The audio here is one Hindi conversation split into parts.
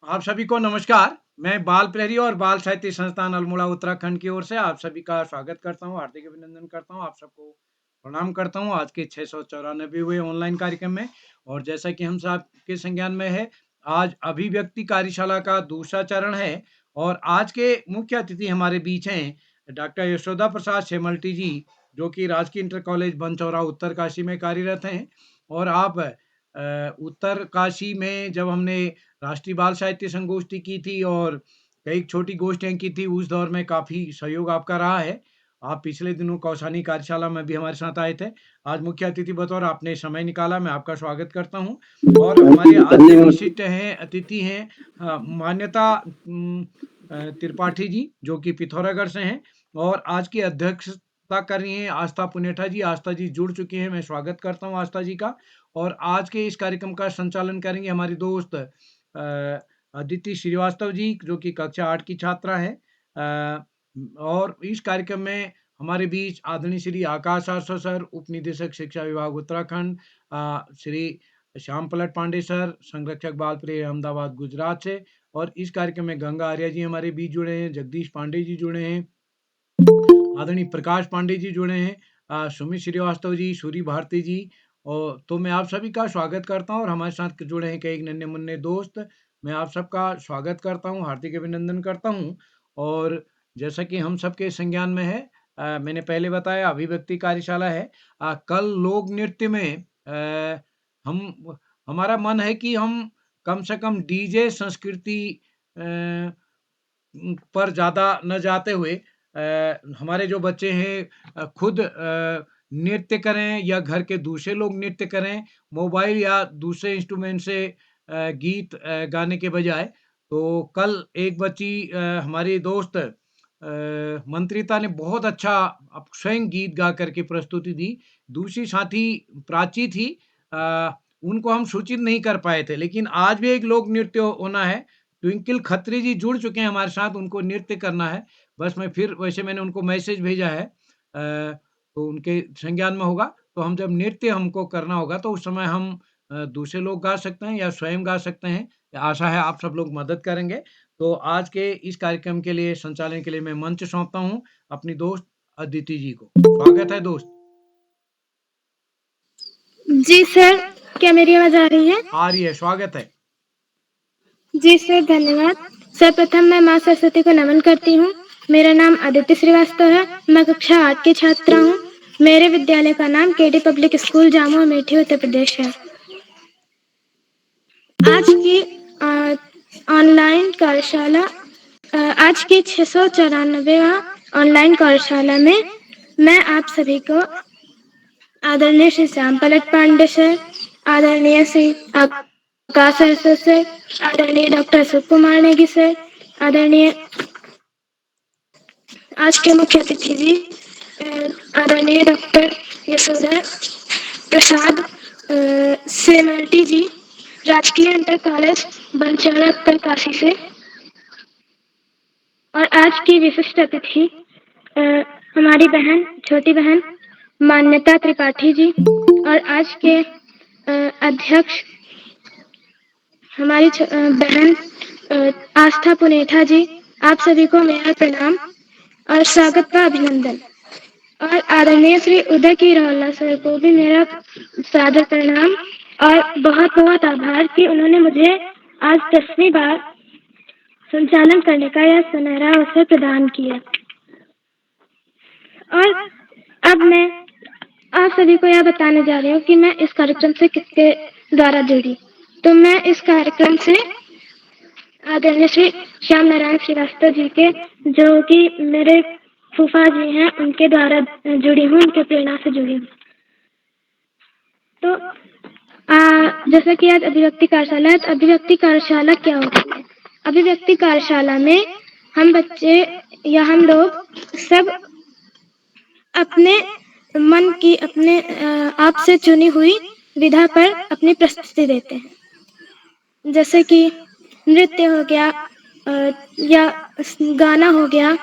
आप सभी को नमस्कार। मैं बाल प्रहरी और बाल साहित्य संस्थान अल्मोड़ा उत्तराखंड की ओर से आप सभी का स्वागत करता हूँ, हार्दिक अभिनंदन करता हूँ। आप सबको प्रणाम करता हूँ आज के 694वें ऑनलाइन कार्यक्रम में। और जैसा कि हम सबके संज्ञान में है, आज अभिव्यक्ति कार्यशाला का दूसरा चरण है और आज के मुख्य अतिथि हमारे बीच हैं डॉक्टर यशोदा प्रसाद शेमल्टी जी, जो कि राजकीय इंटर कॉलेज बनचौरा उत्तरकाशी में कार्यरत हैं। और आप उत्तरकाशी में जब हमने राष्ट्रीय बाल साहित्य संगोष्ठी की थी और कई छोटी गोष्ठियाँ की थी, उस दौर में काफ़ी सहयोग आपका रहा है। आप पिछले दिनों कौसानी कार्यशाला में भी हमारे साथ आए थे। आज मुख्य अतिथि बतौर आपने समय निकाला, मैं आपका स्वागत करता हूँ। और हमारे आज के विशिष्ट हैं अतिथि हैं मान्यता त्रिपाठी जी, जो कि पिथौरागढ़ से हैं। और आज की अध्यक्षता कर रही हैं आस्था पुनेठा जी। आस्था जी जुड़ चुकी हैं, मैं स्वागत करता हूँ आस्था जी का। और आज के इस कार्यक्रम का संचालन करेंगे हमारी दोस्त अदिति श्रीवास्तव जी, जो कि कक्षा 8 की छात्रा हैं। और इस कार्यक्रम में हमारे बीच आदरणीय श्री आकाश आसो सर, उप निदेशक शिक्षा विभाग उत्तराखंड, श्री श्याम पलट पांडे सर, संरक्षक बाल प्रिय अहमदाबाद गुजरात से। और इस कार्यक्रम में गंगा आर्य जी हमारे बीच जुड़े हैं, जगदीश पांडे जी जुड़े हैं, आदरणीय प्रकाश पांडे जी जुड़े हैं, सुमित श्रीवास्तव जी, सूरी भारती जी। और तो मैं आप सभी का स्वागत करता हूँ और हमारे साथ जुड़े हैं कई नन्हे मुन्ने दोस्त। मैं आप सबका स्वागत करता हूँ, हार्दिक अभिनंदन करता हूँ। और जैसा कि हम सबके संज्ञान में है, मैंने पहले बताया अभिव्यक्ति कार्यशाला है। कल लोक नृत्य में हम हमारा मन है कि हम कम से कम डीजे संस्कृति पर ज़्यादा न जाते हुए हमारे जो बच्चे हैं खुद नृत्य करें या घर के दूसरे लोग नृत्य करें, मोबाइल या दूसरे इंस्ट्रूमेंट से गीत गाने के बजाय। तो कल एक बच्ची हमारी दोस्त मंत्रिता ने बहुत अच्छा स्वयं गीत गा कर के प्रस्तुति दी। दूसरी साथी प्राची थी, उनको हम सूचित नहीं कर पाए थे, लेकिन आज भी एक लोक नृत्य होना है। ट्विंकल खत्री जी जुड़ चुके हैं हमारे साथ, उनको नृत्य करना है। बस मैं फिर वैसे मैंने उनको मैसेज भेजा है, तो उनके संज्ञान में होगा। तो हम जब नृत्य हमको करना होगा तो उस समय हम दूसरे लोग गा सकते हैं या स्वयं गा सकते हैं। आशा है आप सब लोग मदद करेंगे। तो आज के इस कार्यक्रम के लिए संचालन के लिए मैं मंच सौंपता हूँ अपनी दोस्त अदिति जी को। स्वागत है दोस्त। जी सर, क्या मेरी आवाज आ रही है? आ रही है, स्वागत है। जी सर, धन्यवाद। सर्वप्रथम मैं माँ सरस्वती को नमन करती हूँ। मेरा नाम आदित्य श्रीवास्तव है। मैं कक्षा 8 की छात्रा हूँ। मेरे विद्यालय का नाम KD public school Jamu Amethi Uttar Pradesh है। आज की ऑनलाइन कार्यशाला आज की 694वां ऑनलाइन कार्यशाला में मैं आप सभी को आदरणीय श्री श्याम पलट पांडे सर, आदरणीय श्री आकाश सर, आदरणीय डॉक्टर अशोक कुमार नेगी सर, आदरणीय आज के मुख्य अतिथि जी आदरणीय डॉक्टर यशोदा प्रसाद सेमल्टी जी, राजकीय इंटर कॉलेज बनचौरा उत्तरकाशी से। और आज की विशिष्ट अतिथि हमारी बहन, छोटी बहन मान्यता त्रिपाठी जी। और आज के अध्यक्ष हमारी बहन आस्था पुनेठा जी। आप सभी को मेरा प्रणाम और स्वागत व अभिनंदन। और आदरणीय श्री उदय की रोहल्ला सर को भी मेरा सादर प्रणाम और बहुत बहुत आभार कि उन्होंने मुझे आज 10वीं बार संचालन करने का यह सुनहरा अवसर प्रदान किया। और अब मैं आप सभी को यह बताने जा रही हूँ कि मैं इस कार्यक्रम से किसके द्वारा जुड़ी। तो मैं इस कार्यक्रम से आदरणीय श्री श्याम नारायण श्रीवास्तव जी के, जो कि मेरे फूफा जी हैं, उनके द्वारा जुड़ी हूँ, उनके प्रेरणा से जुड़ी हूँ। तो जैसा कि आज अभिव्यक्ति कार्यशाला है, तो अभिव्यक्ति कार्यशाला क्या होती है? अभिव्यक्ति कार्यशाला में हम बच्चे या हम लोग सब अपने मन की, अपने आप से चुनी हुई विधा पर अपनी प्रस्तुति देते हैं। जैसे कि नृत्य हो गया या गाना हो गया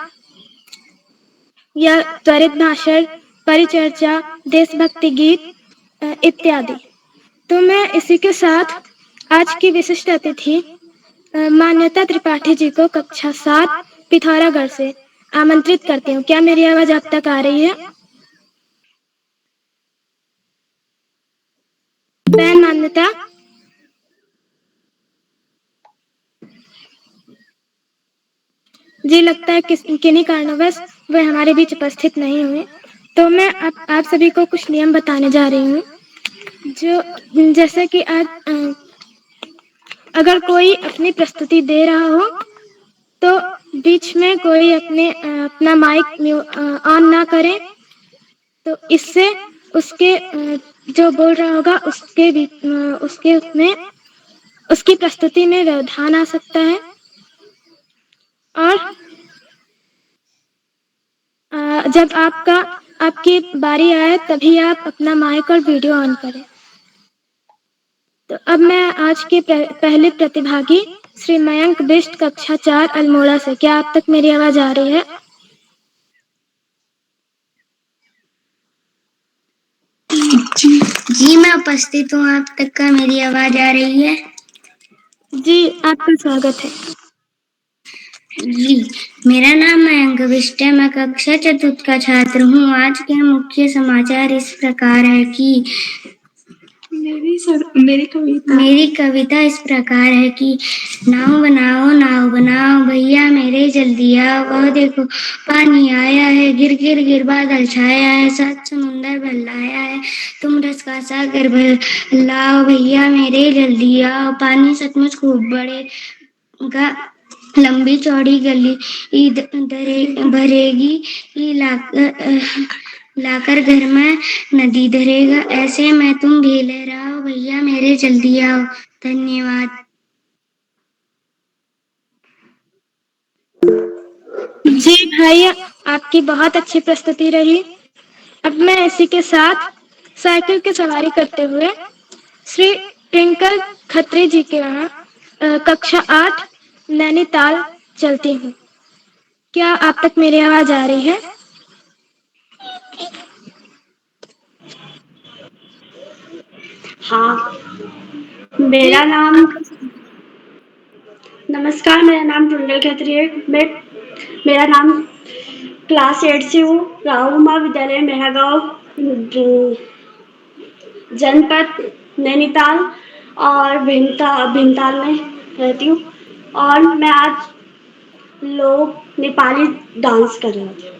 या त्वरित भाषण, परिचर्चा, देशभक्ति गीत इत्यादि। तो मैं इसी के साथ आज की विशिष्ट अतिथि मान्यता त्रिपाठी जी को कक्षा 7 पिथौरागढ़ से आमंत्रित करती हूँ। क्या मेरी आवाज आप तक आ रही है? बहन मान्यता, जी लगता है किन्हीं कारणवश वे हमारे बीच उपस्थित नहीं हुए। तो मैं आप सभी को कुछ नियम बताने जा रही हूँ। जो जैसे कि आज अगर कोई अपनी प्रस्तुति दे रहा हो तो बीच में कोई अपना माइक ऑन ना करे, तो इससे उसके जो बोल रहा होगा उसके उसमें उसकी प्रस्तुति में व्यवधान आ सकता है। और जब आपकी बारी आए तभी आप अपना माइक और वीडियो ऑन करें। तो अब मैं आज के पहले प्रतिभागी श्री मयंक बिष्ट कक्षा 4 अल्मोड़ा से, क्या आप तक मेरी आवाज आ रही है? जी मैं उपस्थित हूँ। आप तक का मेरी आवाज आ रही है? जी आपका स्वागत है। जी मेरा नाम मयंक बिष्ट है। मैं कक्षा 4 का छात्र हूँ। आज के मुख्य समाचार इस प्रकार है कि मेरी कविता इस प्रकार है कि नाव बनाओ भैया मेरे जल्दी आओ। वह देखो पानी आया है, गिर गिर गिर बादल छाया है, सात समुंदर भर लाया है, तुम रस का सागर भर लाओ भैया मेरे जल्दी आओ। पानी सचमुच खूब बढ़ेगा, लंबी चौड़ी गली भरेगी, लाकर घर में नदी धरेगा। ऐसे में तुम भी लहराओ भैया मेरे जल्दी आओ। धन्यवाद। जी भाई, आपकी बहुत अच्छी प्रस्तुति रही। अब मैं इसी के साथ साइकिल की सवारी करते हुए श्री ट्विंकल खत्री जी के यहाँ कक्षा 8 नैनीताल चलती हूँ। क्या आप तक मेरी आवाज आ रही है? हाँ, मेरा नाम नमस्कार, मेरा नाम ट्विंकल खत्री है। मेरा नाम क्लास 8 से हूँ। राहुल महाविद्यालय मेरा गांव जनपद नैनीताल और भीमताल में रहती हूँ। और मैं आज लोग नेपाली डांस कर रही थी।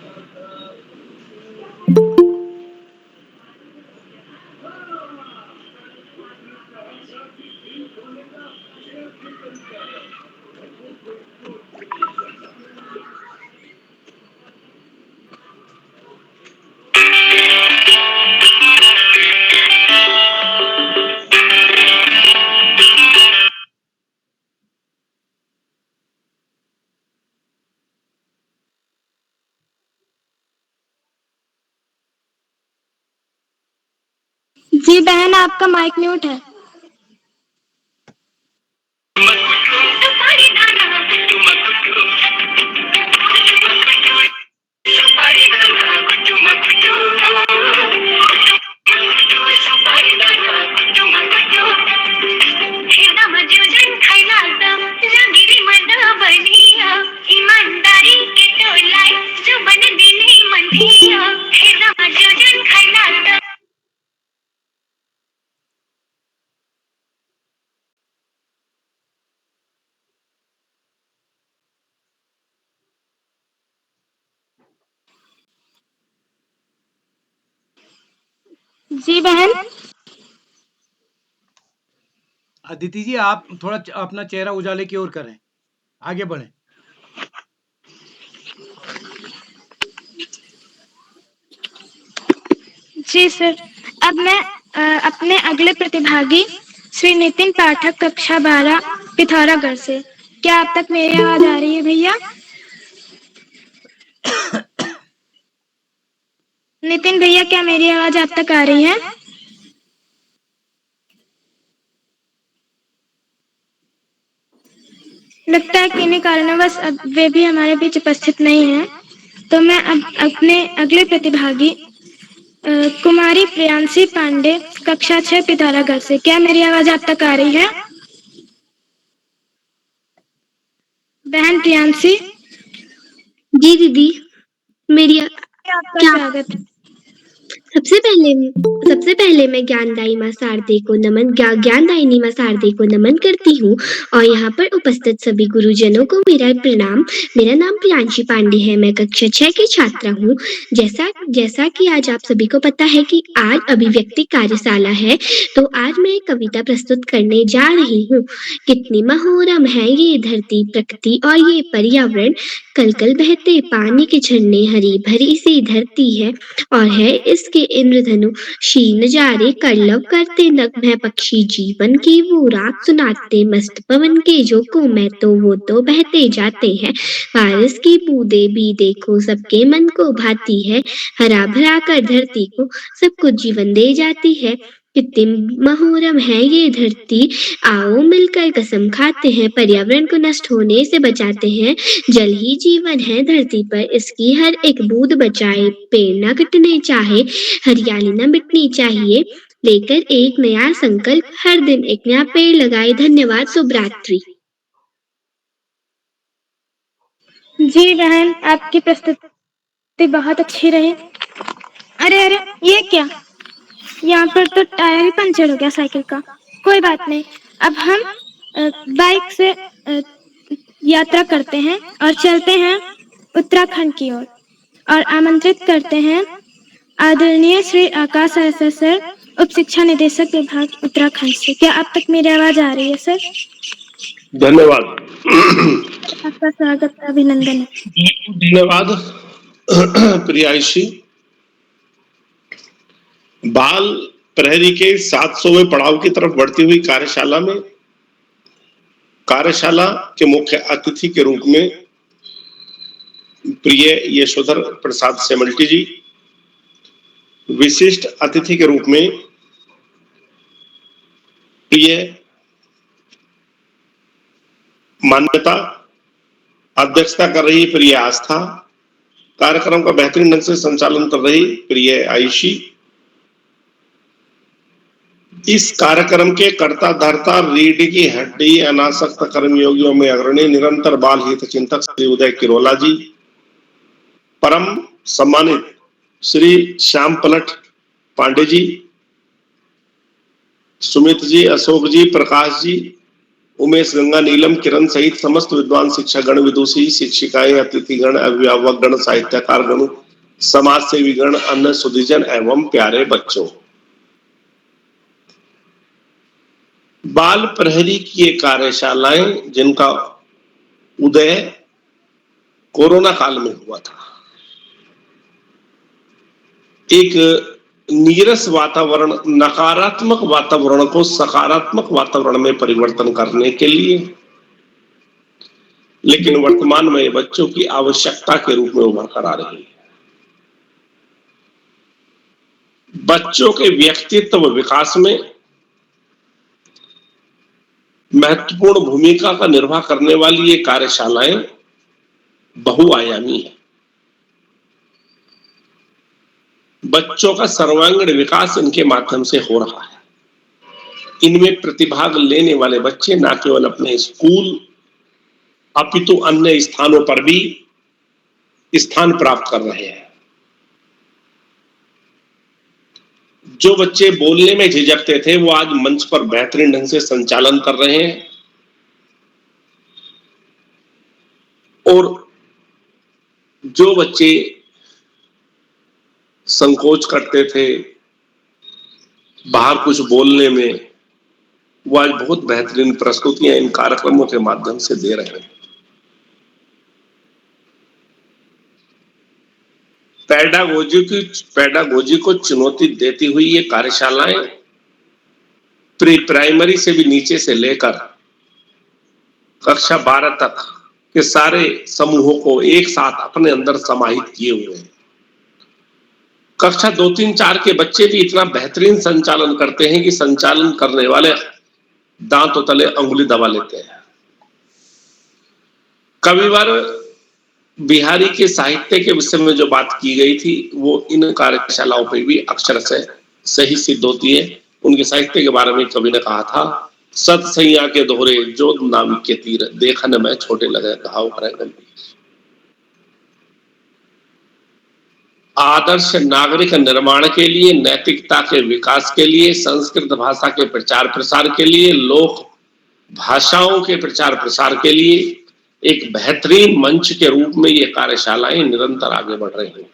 जी बहन, आपका माइक म्यूट है। जी बहन। अदिति जी, आप थोड़ा अपना चेहरा उजाले की ओर करें, आगे बढ़ें। जी सर। अब मैं अपने अगले प्रतिभागी श्री नितिन पाठक कक्षा 12 पिथौरागढ़ से, क्या आप तक मेरी आवाज आ रही है भैया? नितिन भैया, क्या मेरी आवाज आप तक आ रही है? लगता है कि इन्हीं कारणवश अब वे भी हमारे बीच उपस्थित नहीं हैं। तो मैं अब अपने अगले प्रतिभागी कुमारी प्रियांशी पांडे कक्षा 6 पिथौरागढ़ से, क्या मेरी आवाज आप तक आ रही है? बहन प्रियांशी, जी दीदी, मेरी आपका क्या स्वागत है। सबसे पहले मैं ज्ञानदायी माँ शारदे को ज्ञानदायिनी माँ शारदे को नमन करती हूँ और यहाँ पर उपस्थित सभी गुरुजनों को मेरा प्रणाम। मेरा नाम प्रियांशी पांडे है, मैं कक्षा 6 की छात्रा हूँ। जैसा जैसा कि आज आप सभी को पता है कि आज अभिव्यक्ति कार्यशाला है, तो आज मैं एक कविता प्रस्तुत करने जा रही हूँ। कितनी मनोरम है ये धरती प्रकृति और ये पर्यावरण, कल कल बहते पानी के झरने, हरी भरी सी धरती है और है इसके इंद्रधनु शीन नजारे, करलव करते नग्न पक्षी जीवन की वो रात सुनाते, मस्त पवन के झोंकों में तो वो तो बहते जाते हैं। बारिश की बूंदे भी देखो सबके मन को भाती है, हरा भरा कर धरती को सब कुछ जीवन दे जाती है। कितनी मनोरम है ये धरती, आओ मिलकर कसम खाते हैं, पर्यावरण को नष्ट होने से बचाते हैं। जल ही जीवन है धरती पर, इसकी हर एक बूंद बचाए, पेड़ न कटने चाहे, हरियाली न मिटनी चाहिए, लेकर एक नया संकल्प, हर दिन एक नया पेड़ लगाए। धन्यवाद, शुभ रात्रि। जी बहन, आपकी प्रस्तुति बहुत अच्छी रही। अरे अरे, ये क्या? यहाँ पर तो टायर ही पंचर हो गया साइकिल का। कोई बात नहीं, अब हम बाइक से यात्रा करते हैं और चलते हैं उत्तराखंड की ओर और आमंत्रित करते हैं आदरणीय श्री आकाश आचार्य सर, उप शिक्षा निदेशक विभाग उत्तराखंड से। क्या अब तक मेरी आवाज आ रही है सर? धन्यवाद। आपका स्वागत, अभिनंदन है। धन्यवाद प्रियांशी। बाल प्रहरी के 700वें पड़ाव की तरफ बढ़ती हुई कार्यशाला के मुख्य अतिथि के रूप में प्रिय यशोधर प्रसाद सेमल्टी जी, विशिष्ट अतिथि के रूप में प्रिय मान्यता अध्यक्षता कर रही प्रिय आस्था, कार्यक्रम का बेहतरीन ढंग से संचालन कर रही प्रिय आयुषी, इस कार्यक्रम के कर्ता धर्ता, रीढ़ की हड्डी, अनासक्त कर्मयोगियों में अग्रणी, निरंतर बाल हित चिंतक श्री उदय किरोला जी, परम सम्मानित श्री श्याम पलट पांडे जी, सुमित जी, अशोक जी, प्रकाश जी, उमेश, गंगा, नीलम, किरण सहित समस्त विद्वान शिक्षागण, विदुषी, शिक्षिकाएं, अतिथिगण, अभिभावक गण, साहित्यकार गण, समाज सेवी गण, अन्य सुधीजन एवं प्यारे बच्चों। बाल प्रहरी की ये कार्यशालाएं जिनका उदय कोरोना काल में हुआ था, एक नीरस वातावरण, नकारात्मक वातावरण को सकारात्मक वातावरण में परिवर्तन करने के लिए, लेकिन वर्तमान में बच्चों की आवश्यकता के रूप में उभर कर आ रही है। बच्चों के व्यक्तित्व विकास में महत्वपूर्ण भूमिका का निर्वाह करने वाली ये कार्यशालाएं बहुआयामी है। बच्चों का सर्वांगीण विकास इनके माध्यम से हो रहा है। इनमें प्रतिभाग लेने वाले बच्चे न केवल अपने स्कूल अपितु अन्य स्थानों पर भी स्थान प्राप्त कर रहे हैं। जो बच्चे बोलने में झिझकते थे वो आज मंच पर बेहतरीन ढंग से संचालन कर रहे हैं और जो बच्चे संकोच करते थे बाहर कुछ बोलने में, वो आज बहुत बेहतरीन प्रस्तुतियां इन कार्यक्रमों के माध्यम से दे रहे हैं। पैडागोजी को चुनौती देती हुई ये कार्यशालाएं प्री प्राइमरी से भी नीचे से लेकर कक्षा 12 तक के सारे समूहों को एक साथ अपने अंदर समाहित किए हुए हैं। कक्षा 2, 3, 4 के बच्चे भी इतना बेहतरीन संचालन करते हैं कि संचालन करने वाले दांतों तले अंगुली दबा लेते हैं। कविवर बिहारी के साहित्य के विषय में जो बात की गई थी वो इन कार्यशालाओं पर भी अक्षर से सही सिद्ध होती है। उनके साहित्य के बारे में कवि ने कहा था सत सैया के दोहरे जो नाम के तीर, देखन में छोटे लगे घाव करे गंभीर। आदर्श नागरिक निर्माण के लिए, नैतिकता के विकास के लिए, संस्कृत भाषा के प्रचार प्रसार के लिए, लोक भाषाओं के प्रचार प्रसार के लिए एक बेहतरीन मंच के रूप में ये कार्यशालाएं निरंतर आगे बढ़ रही हैं।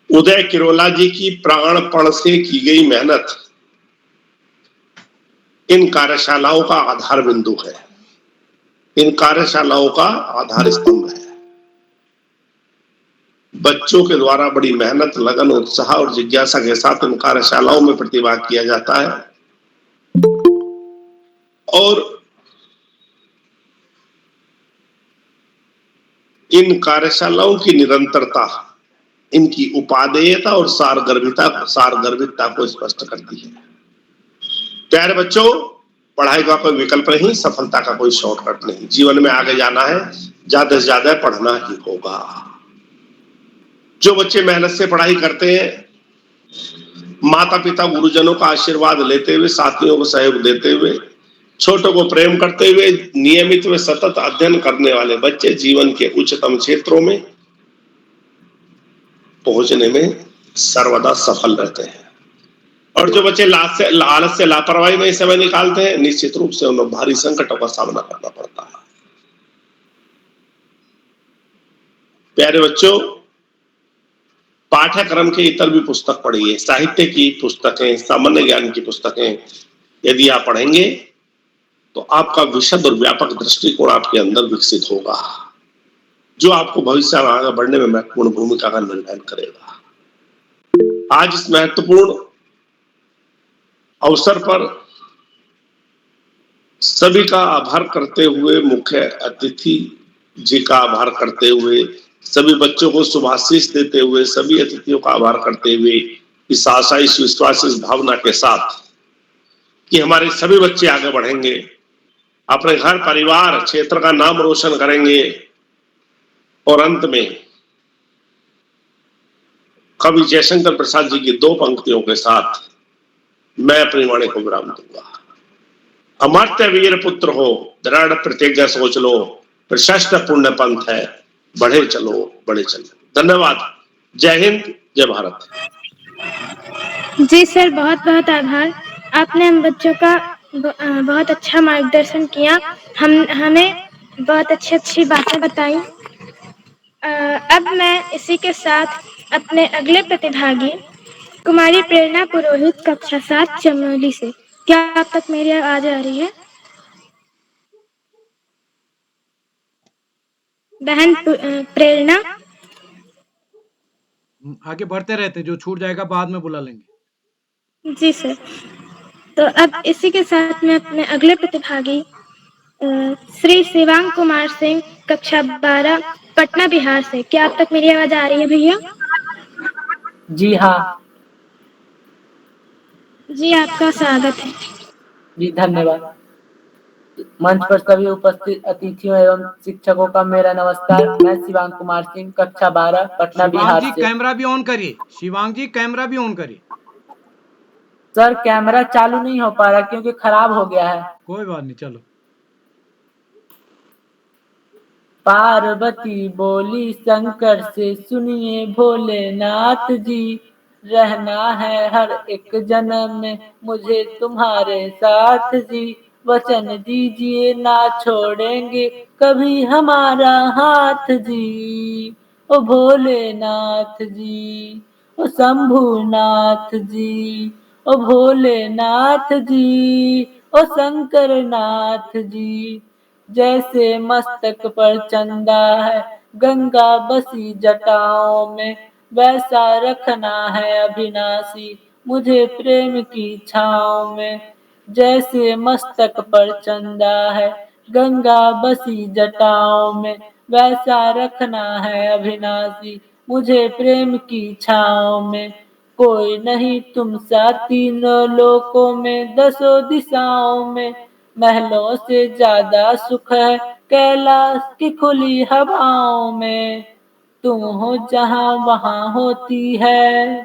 उदय किरोला जी की प्राणपण से की गई मेहनत इन कार्यशालाओं का आधार बिंदु है, इन कार्यशालाओं का आधार स्तंभ है। बच्चों के द्वारा बड़ी मेहनत, लगन, उत्साह और जिज्ञासा के साथ इन कार्यशालाओं में प्रतिभाग किया जाता है और इन कार्यशालाओं की निरंतरता इनकी उपादेयता और सारगर्भिता को स्पष्ट करती है। प्यारे बच्चों, पढ़ाई का कोई विकल्प नहीं, सफलता का कोई शॉर्टकट नहीं। जीवन में आगे जाना है, ज्यादा से ज्यादा पढ़ना ही होगा। जो बच्चे मेहनत से पढ़ाई करते हैं, माता पिता गुरुजनों का आशीर्वाद लेते हुए, साथियों को सहयोग देते हुए, छोटों को प्रेम करते हुए, नियमित व सतत अध्ययन करने वाले बच्चे जीवन के उच्चतम क्षेत्रों में पहुंचने में सर्वदा सफल रहते हैं। और जो बच्चे आलस से लापरवाही में समय निकालते हैं, निश्चित रूप से उन्हें भारी संकटों का सामना करना पड़ता है। प्यारे बच्चों, पाठ्यक्रम के इतर भी पुस्तक पढ़िए, साहित्य की पुस्तकें, सामान्य ज्ञान की पुस्तकें यदि आप पढ़ेंगे तो आपका विशद और व्यापक दृष्टिकोण आपके अंदर विकसित होगा, जो आपको भविष्य में आगे बढ़ने में महत्वपूर्ण भूमिका का निर्वहन करेगा। आज इस महत्वपूर्ण अवसर पर सभी का आभार करते हुए, मुख्य अतिथि जी का आभार करते हुए, सभी बच्चों को शुभाशीष देते हुए, सभी अतिथियों का आभार करते हुए, इस आशा, इस विश्वास, इस भावना के साथ कि हमारे सभी बच्चे आगे बढ़ेंगे, अपने घर, परिवार, क्षेत्र का नाम रोशन करेंगे और अंत में कवि जयशंकर प्रसाद जी की 2 पंक्तियों के साथ मैं अपनी वाणी को विराम दूंगा। अमर्त्य वीर पुत्र हो, दृढ़ प्रतिज्ञा सोच लो, प्रशस्त पुण्य पंथ है, बढ़े चलो बढ़े चलो। धन्यवाद। जय हिंद, जय भारत। जी सर, बहुत बहुत आभार। आपने हम बच्चों का बहुत अच्छा मार्गदर्शन किया, हमें बहुत अच्छी बातें बताई। अब मैं इसी के साथ अपने अगले प्रतिभागी कुमारी प्रेरणा पुरोहित, कक्षा 7 चमोली से। क्या आप तक मेरी आवाज आ रही है? बहन प्रेरणा। आगे बढ़ते रहते, जो छूट जाएगा बाद में बुला लेंगे। जी सर। तो अब इसी के साथ मैं अपने अगले प्रतिभागी श्री शिवांग कुमार सिंह, कक्षा 12 पटना बिहार से। क्या आप तक मेरी आवाज आ रही है भैया? जी हाँ। जी, आपका स्वागत है। जी धन्यवाद। मंच पर सभी उपस्थित अतिथियों एवं शिक्षकों का मेरा नमस्कार। मैं शिवांग कुमार सिंह, कक्षा 12 पटना बिहार से। कैमरा भी ऑन करिए। शिवांग जी, कैमरा भी ऑन करिए। सर, कैमरा चालू नहीं हो पा रहा क्योंकि खराब हो गया है। कोई बात नहीं, चलो। पार्वती बोली शंकर से, सुनिए भोलेनाथ जी, रहना है हर एक जन्म में मुझे तुम्हारे साथ जी, वचन दीजिए ना छोड़ेंगे कभी हमारा हाथ जी। ओ भोलेनाथ जी, ओ शंभुनाथ जी, ओ भोलेनाथ जी, ओ शंकरनाथ जी। जैसे मस्तक पर चंदा है गंगा बसी जटाओं में, वैसा रखना है अविनाशी मुझे प्रेम की छाँव में। जैसे मस्तक पर चंदा है गंगा बसी जटाओं में, वैसा रखना है अविनाशी मुझे प्रेम की छाँव में। कोई नहीं तुम सा तीनों लोकों में, 10 दिशाओं में, महलों से ज्यादा सुख है कैलाश की खुली हवाओं में। तुम हो जहाँ वहाँ होती है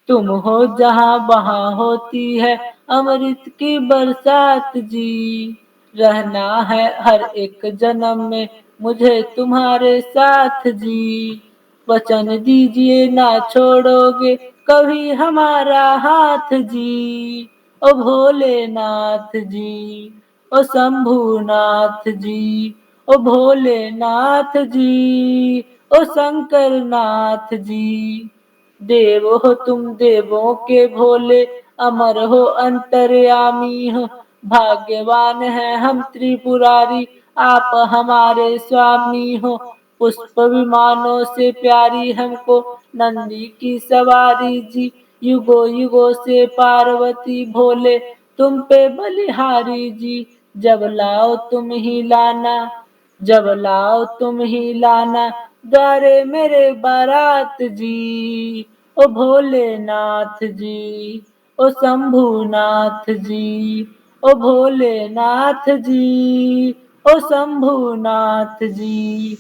तुम हो जहाँ वहाँ होती है अमृत की बरसात जी। रहना है हर एक जन्म में मुझे तुम्हारे साथ जी। वचन दीजिए ना छोड़ोगे कभी हमारा हाथ जी। ओ भोलेनाथ जी, ओ शंभुनाथ जी, ओ भोलेनाथ जी, ओ शंकर नाथ जी। देव हो तुम देवों के भोले, अमर हो अंतर्यामी हो। भाग्यवान है हम त्रिपुरारी, आप हमारे स्वामी हो। पुष्प विमानों से प्यारी हमको नंदी की सवारी जी। युगो युगो से पार्वती भोले तुम पे बलिहारी जी। जब लाओ तुम ही लाना, जब लाओ तुम ही लाना, द्वारे मेरे बारात जी। ओ भोलेनाथ जी, ओ शंभुनाथ जी, ओ भोलेनाथ जी, ओ शंभुनाथ जी।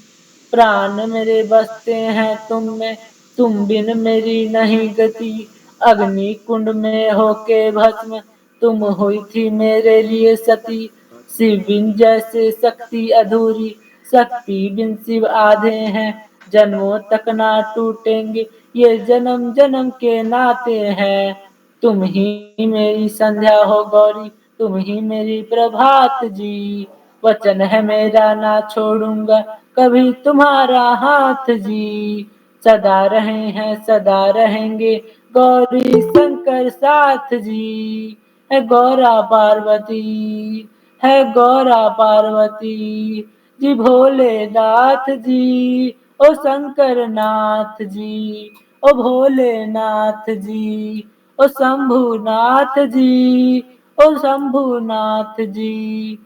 प्राण मेरे बसते हैं तुम में, तुम बिन मेरी नहीं गति। अग्नि कुंड में होके भस्म तुम हुई थी मेरे लिए सती। शिव बिन जैसे शक्ति अधूरी, शक्ति बिन शिव आधे हैं। जन्मों तक ना टूटेंगे ये जन्म जन्म के नाते हैं। तुम ही मेरी संध्या हो गौरी, तुम ही मेरी प्रभात जी। वचन है मेरा ना छोड़ूंगा कभी तुम्हारा हाथ जी। सदा रहे हैं सदा रहेंगे गौरी शंकर साथ जी। है गौरा पार्वती, है गौरा पार्वती जी। भोलेनाथ जी, ओ शंकर नाथ जी, ओ भोलेनाथ जी, ओ शंभुनाथ जी, ओ शंभुनाथ जी।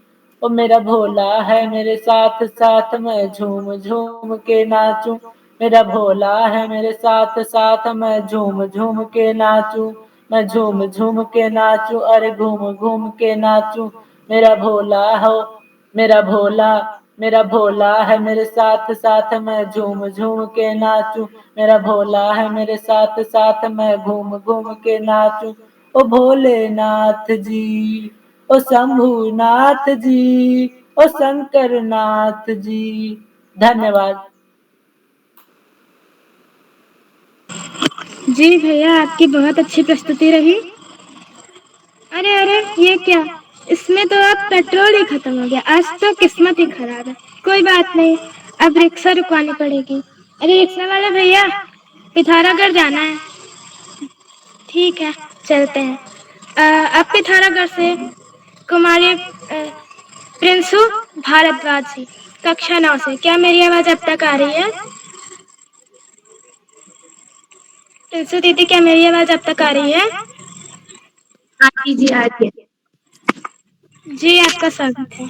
ओ मेरा भोला है मेरे साथ साथ मैं झूम झूम के नाचूं। मेरा भोला है मेरे साथ साथ मैं झूम झूम के नाचूं। मैं झूम झूम के नाचूं, अरे घूम घूम के नाचूं। मेरा भोला हो, मेरा भोला, मेरा भोला है मेरे साथ साथ मैं झूम झूम के नाचूं। मेरा भोला है मेरे साथ साथ मैं घूम घूम के नाचूं। ओ भोलेनाथ जी, ओ शंभुनाथ जी, ओ शंकर नाथ जी। धन्यवाद। जी भैया, आपकी बहुत अच्छी प्रस्तुति रही। अरे अरे, ये क्या? इसमें तो अब पेट्रोल ही खत्म हो गया। आज तो किस्मत ही खराब है। कोई बात नहीं, अब रिक्शा रुकवानी पड़ेगी। अरे रिक्शा वाले भैया, पिथौरागढ़ जाना है। ठीक है, चलते हैं। अब पिथौरागढ़ से कुमारी प्रिंसू भारद्वाज जी, कक्षा 9 से। क्या मेरी आवाज अब तक आ रही है? प्रिंसू दीदी, क्या मेरी आवाज अब तक आ रही है? हाँ जी आ रही है। जी, आपका स्वागत है।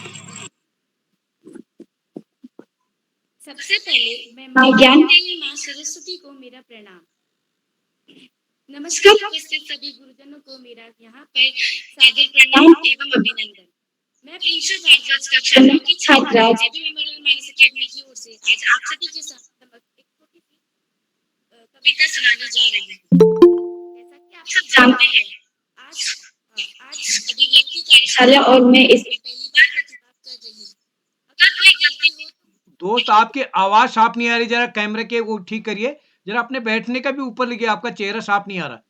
सबसे पहले मैं माँ ज्ञानदेवी माँ सरस्वती को मेरा प्रणाम। नमस्कार उपस्थित सभी गुरुजनों को मेरा यहाँ पर सादर प्रणाम एवं अभिनंदन। मैं प्रिंसू भारद्वाज कक्षा 9 की छात्रा जेबी मेमोरियल माइनस अकेडमी की ओर से आज आप सभी के साथ एक छोटी सी कविता सुनाने जा रही हूँ। जैसा कि आप सब जानते हैं, आज आज अभिव्यक्ति कार्यशाला और मैं इसमें पहली बार प्रतिभाग कर रही हूँ। अगर कोई गलती हो दोस्त, आपकी आवाज साफ नहीं आ रही, जरा कैमरे के वो ठीक करिए। जरा अपने बैठने का भी ऊपर लिखिए, आपका चेहरा साफ नहीं आ रहा।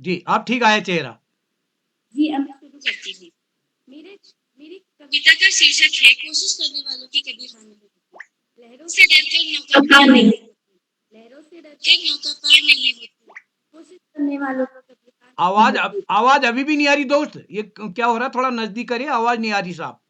जी, अब ठीक आया चेहरा। जी, अब मैं शुरू करती हूँ। मेरी कविता का शीर्षक है कोशिश करने वालों की कभी हार नहीं होती। लहरों से डरकर नौका पार नहीं होती। लहरों से डरकर नौका पार नहीं होती। कोशिश करने वालों को कभी हार नहीं होती। आवाज अभी भी नहीं आ रही दोस्त। ये क्या हो रहा है? थोड़ा नजदीक करिए, आवाज नहीं आ रही साहब।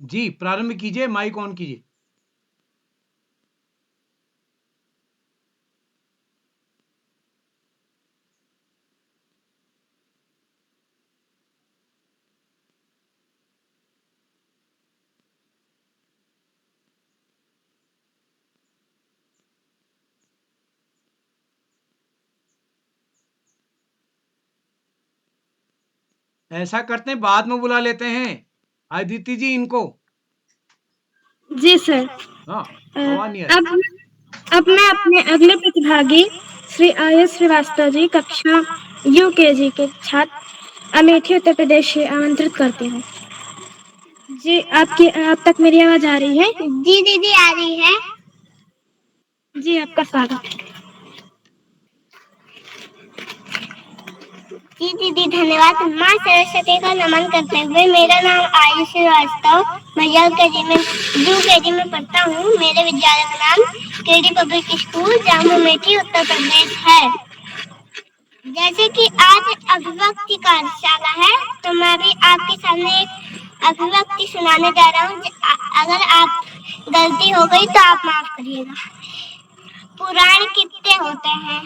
जी प्रारंभ कीजिए, माइक ऑन कीजिए। ऐसा करते हैं, बाद में बुला लेते हैं अदिति जी इनको। जी सर। हाँ, अ, आवाज नहीं आ रही। अब मैं अपने अगले प्रतिभागी श्री आयुष श्रीवास्तव जी कक्षा यूकेजी के छात्र अमेठी उत्तर प्रदेश से आमंत्रित करती हूँ। जी आप तक मेरी आवाज आ रही है? जी दीदी आ रही है। जी आपका स्वागत है। जी दीदी धन्यवाद। माँ सरस्वती को नमन करते हुए, मेरा नाम आयुष श्रीवास्तव, मैं यूकेजी में पढ़ता हूँ। मेरे विद्यालय का नाम KD public school Jamu Amethi Uttar Pradesh है। जैसे कि आज अभिव्यक्ति कार्यशाला है, तो मैं भी आपके सामने एक अभिव्यक्ति सुनाने जा रहा हूँ। अगर आप गलती हो गई तो आप माफ करिएगा। पुराण कितने होते हैं?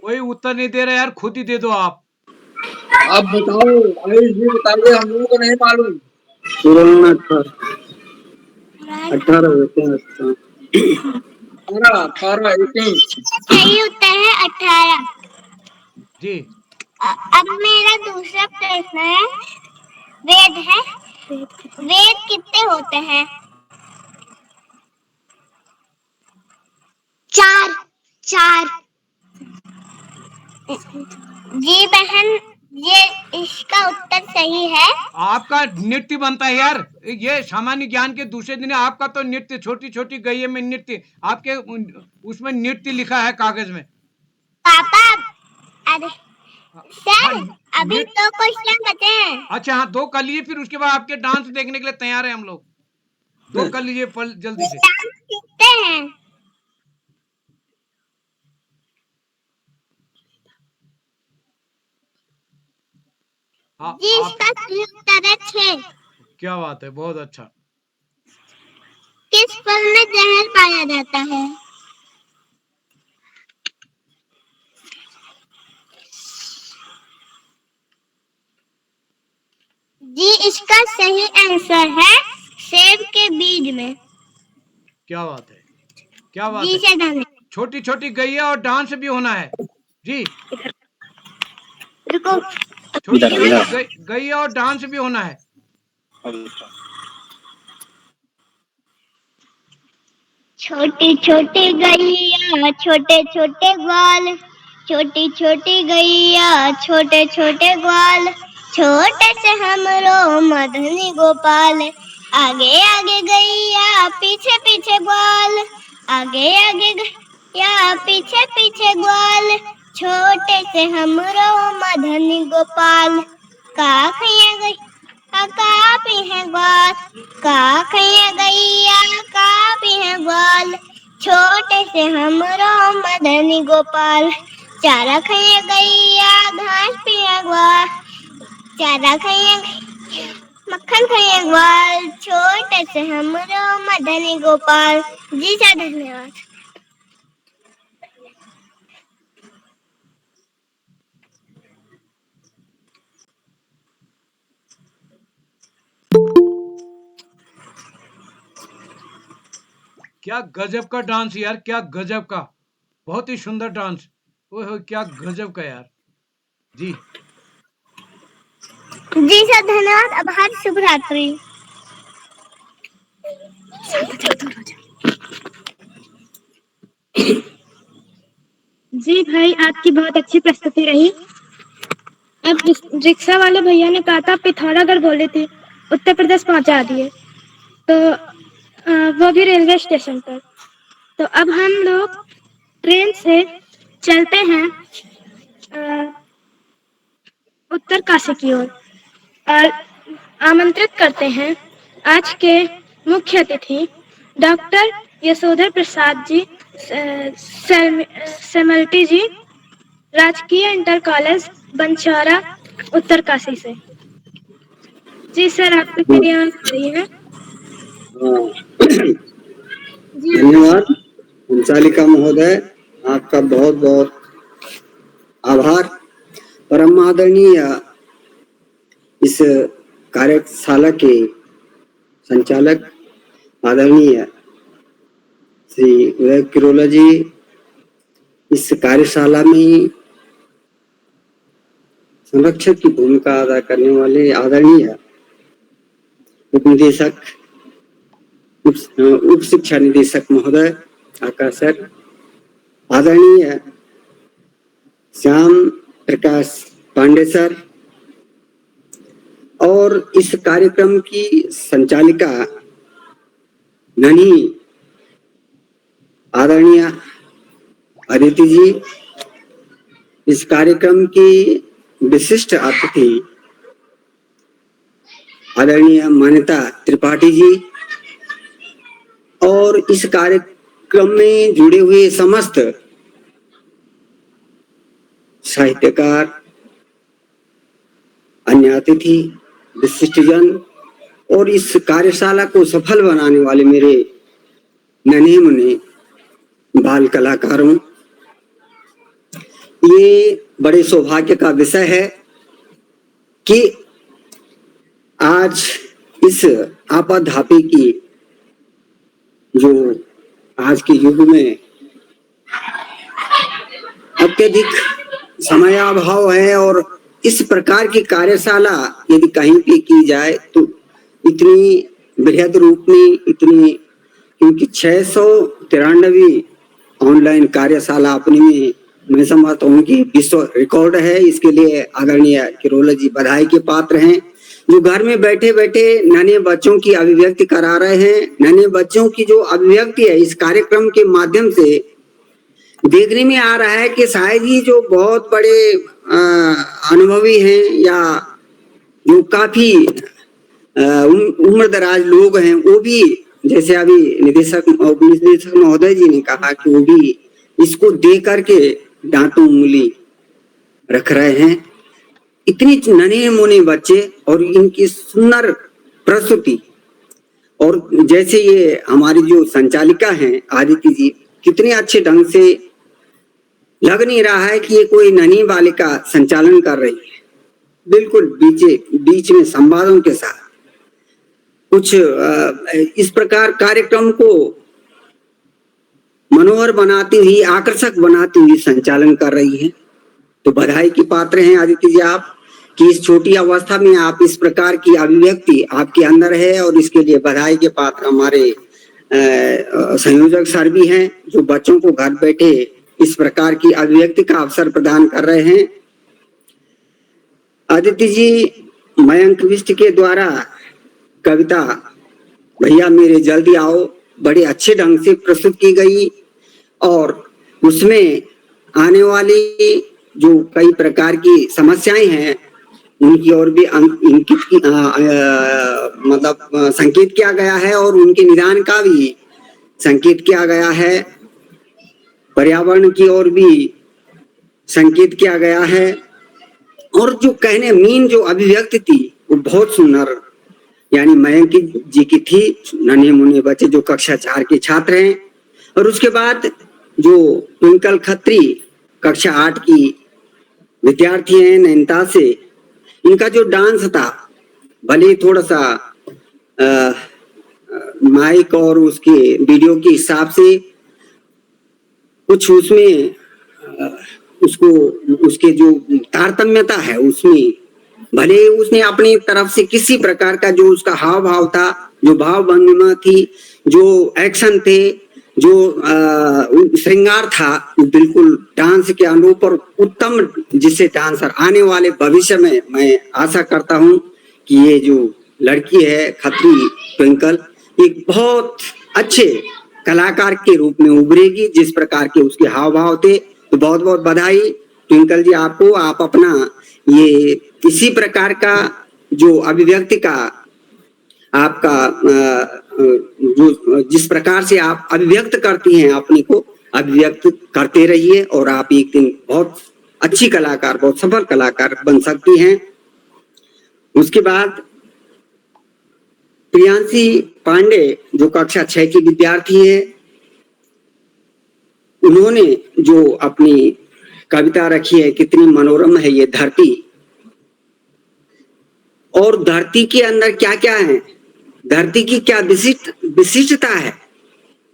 कोई उत्तर नहीं दे रहा यार, खुद ही दे दो आप। आप बताओ, आयुष जी बताइए, हम लोगों को नहीं मालूम। 18 होते हैं। 18 18। सही उत्तर है 18। जी अब मेरा दूसरा प्रश्न है, वेद है, वेद कितने होते हैं? 4। जी बहन, ये इसका उत्तर सही है। आपका नृत्य बनता है यार, ये सामान्य ज्ञान के दूसरे दिन है। आपका तो नृत्य, छोटी छोटी गैये में नृत्य, आपके उसमें नृत्य लिखा है कागज में। पापा, अरे सर, हाँ, अभी 2 क्वेश्चन बचे हैं। अच्छा हाँ, 2 कर लीजिए, फिर उसके बाद आपके डांस देखने के लिए तैयार है हम लोग। 2 कर लीजिए जल्दी से। डांस सीखते हैं। हाँ, जी इसका सही उत्तर है 6। क्या बात है, बहुत अच्छा। किस फल में जहर पाया जाता है? जी इसका सही आंसर है सेब के बीज में। क्या बात है, क्या बात जी है। से धन्यवाद। छोटी छोटी गैया और डांस भी होना है जी। रुको, छोटी छोटी गैया और डांस भी होना है। छोटी छोटी गैया छोटे छोटे ग्वाल, छोटी छोटी गैया छोटे छोटे ग्वाल, छोटे से हमरो मदनी गोपाल, आगे आगे गैया पीछे पीछे ग्वाल, आगे आगे गैया पीछे पीछे ग्वाल, छोटे से हमरो मदनी गोपाल, का खैया गैया कापी है ग्वाल, का खैया गैया कापी है ग्वाल, छोटे से हमरो मदनी गोपाल, चारा खैया गैया घास पिया ग्वाल, चारा खैया मक्खन खैया ग्वाल, छोटे से हमरो मदनी गोपाल। जी सर धन्यवाद। क्या गजब का डांस यार, क्या गजब का, बहुत ही सुंदर डांस। ओह क्या गजब का यार। जी जी सर धन्यवाद। अब हर शुभ रात्रि। जी भाई, आपकी बहुत अच्छी प्रस्तुति रही। अब रिक्शा वाले भैया ने कहा था पिथौरागढ़ बोले थे, उत्तर प्रदेश पहुंचा दिए, तो वो भी रेलवे स्टेशन पर। तो अब हम लोग ट्रेन से चलते हैं उत्तरकाशी की ओर और आमंत्रित करते हैं आज के मुख्य अतिथि डॉक्टर यशोधर प्रसाद जी सेमल्टी जी, राजकीय इंटर कॉलेज बंछौरा उत्तरकाशी से। जी सर, आपकी मेरी आवाज आ रही है? धन्यवाद संचालिका महोदय, आपका बहुत बहुत आभार। परम आदरणीय इस कार्यशाला के संचालक आदरणीय श्री उदय किरोला जी, इस कार्यशाला में संरक्षक की भूमिका अदा करने वाले आदरणीय उपनिदेशक उप शिक्षा निदेशक महोदय आकाश सर, आदरणीय श्याम प्रकाश पांडे सर, और इस कार्यक्रम की संचालिका ननी आदरणीय अदिति जी, इस कार्यक्रम की विशिष्ट अतिथि आदरणीय मान्यता त्रिपाठी जी, और इस कार्यक्रम में जुड़े हुए समस्त साहित्यकार, अन्य अतिथि, विशिष्टजन और इस कार्यशाला को सफल बनाने वाले मेरे नन्हे मुन्ने बाल कलाकारों, ये बड़े सौभाग्य का विषय है कि आज इस आपाधापी की जो आज के युग में अत्यधिक समयाभाव है, और इस प्रकार की कार्यशाला यदि कहीं पे की जाए तो इतनी बृहद रूप में इतनी, क्योंकि 693 ऑनलाइन कार्यशाला अपने में मैं समझता हूँ कि विश्व रिकॉर्ड है। इसके लिए आदरणीय किरोला जी बधाई के पात्र हैं, जो घर में बैठे बैठे नन्हे बच्चों की अभिव्यक्ति करा रहे हैं। नन्हे बच्चों की जो अभिव्यक्ति है इस कार्यक्रम के माध्यम से देखने में आ रहा है कि शायद ही जो बहुत बड़े अनुभवी हैं या जो काफी उम्रदराज लोग हैं, वो भी, जैसे अभी निदेशक महोदय जी ने कहा कि वो भी इसको दे करके दांतों उंगली रख रहे हैं। इतनी नन्हे मुन्ने बच्चे और इनकी सुंदर प्रस्तुति, और जैसे ये हमारी जो संचालिका हैं आदिति जी, कितने अच्छे ढंग से लग नहीं रहा है कि ये कोई नन्ही बालिका संचालन कर रही है। बिल्कुल बीच में संवादों के साथ कुछ इस प्रकार कार्यक्रम को मनोहर बनाती हुई, आकर्षक बनाती हुई संचालन कर रही है। तो बधाई की पात्र हैं आदित्य जी आप, कि इस छोटी अवस्था में आप इस प्रकार की अभिव्यक्ति आपके अंदर है, और इसके लिए बधाई के पात्र हमारे संयोजक सर भी हैं, जो बच्चों को घर बैठे इस प्रकार की अभिव्यक्ति का अवसर प्रदान कर रहे हैं। आदित्य जी, मयंक विष्ट के द्वारा कविता भैया मेरे जल्दी आओ बड़े अच्छे ढंग से प्रस्तुत की गई, और उसमें आने वाली जो कई प्रकार की समस्याएं हैं उनकी ओर भी इंकित की मतलब संकेत किया गया है, और उनके निदान का भी संकेत किया गया है। पर्यावरण की ओर भी संकेत किया गया है, और जो कहने मीन जो अभिव्यक्ति थी वो बहुत सुंदर, यानी मयंक जी की थी। नन्हे मुन्ने बच्चे जो कक्षा 4 के छात्र हैं, और उसके बाद जो ट्विंकल खत्री कक्षा 8 की विद्यार्थी हैं नैनीताल से, इनका जो डांस था, भले थोड़ा सा माइक और उसके वीडियो के हिसाब से कुछ उसमें उसको उसके जो तारतम्यता है उसमें, भले उसने अपनी तरफ से किसी प्रकार का जो उसका हाव भाव था, जो भाव भंगिमा थी, जो एक्शन थे, जो श्रृंगार था, बिल्कुल डांस के अनुरूप और उत्तम, जिससे डांसर आने वाले भविष्य में मैं आशा करता हूं कि ये जो लड़की है खत्री ट्विंकल, एक बहुत अच्छे कलाकार के रूप में उभरेगी, जिस प्रकार के उसके हाव भाव थे। तो बहुत बहुत बधाई ट्विंकल जी आपको, आप अपना ये इसी प्रकार का जो अभिव्यक्ति का आपका जो जिस प्रकार से आप अभिव्यक्त करती हैं अपने को, अभिव्यक्त करते रहिए और आप एक दिन बहुत अच्छी कलाकार, बहुत सफल कलाकार बन सकती हैं। उसके बाद प्रियांशी पांडे जो कक्षा 6 की विद्यार्थी है, उन्होंने जो अपनी कविता रखी है, कितनी मनोरम है ये धरती। और धरती के अंदर क्या क्या है, धरती की क्या विशिष्टता है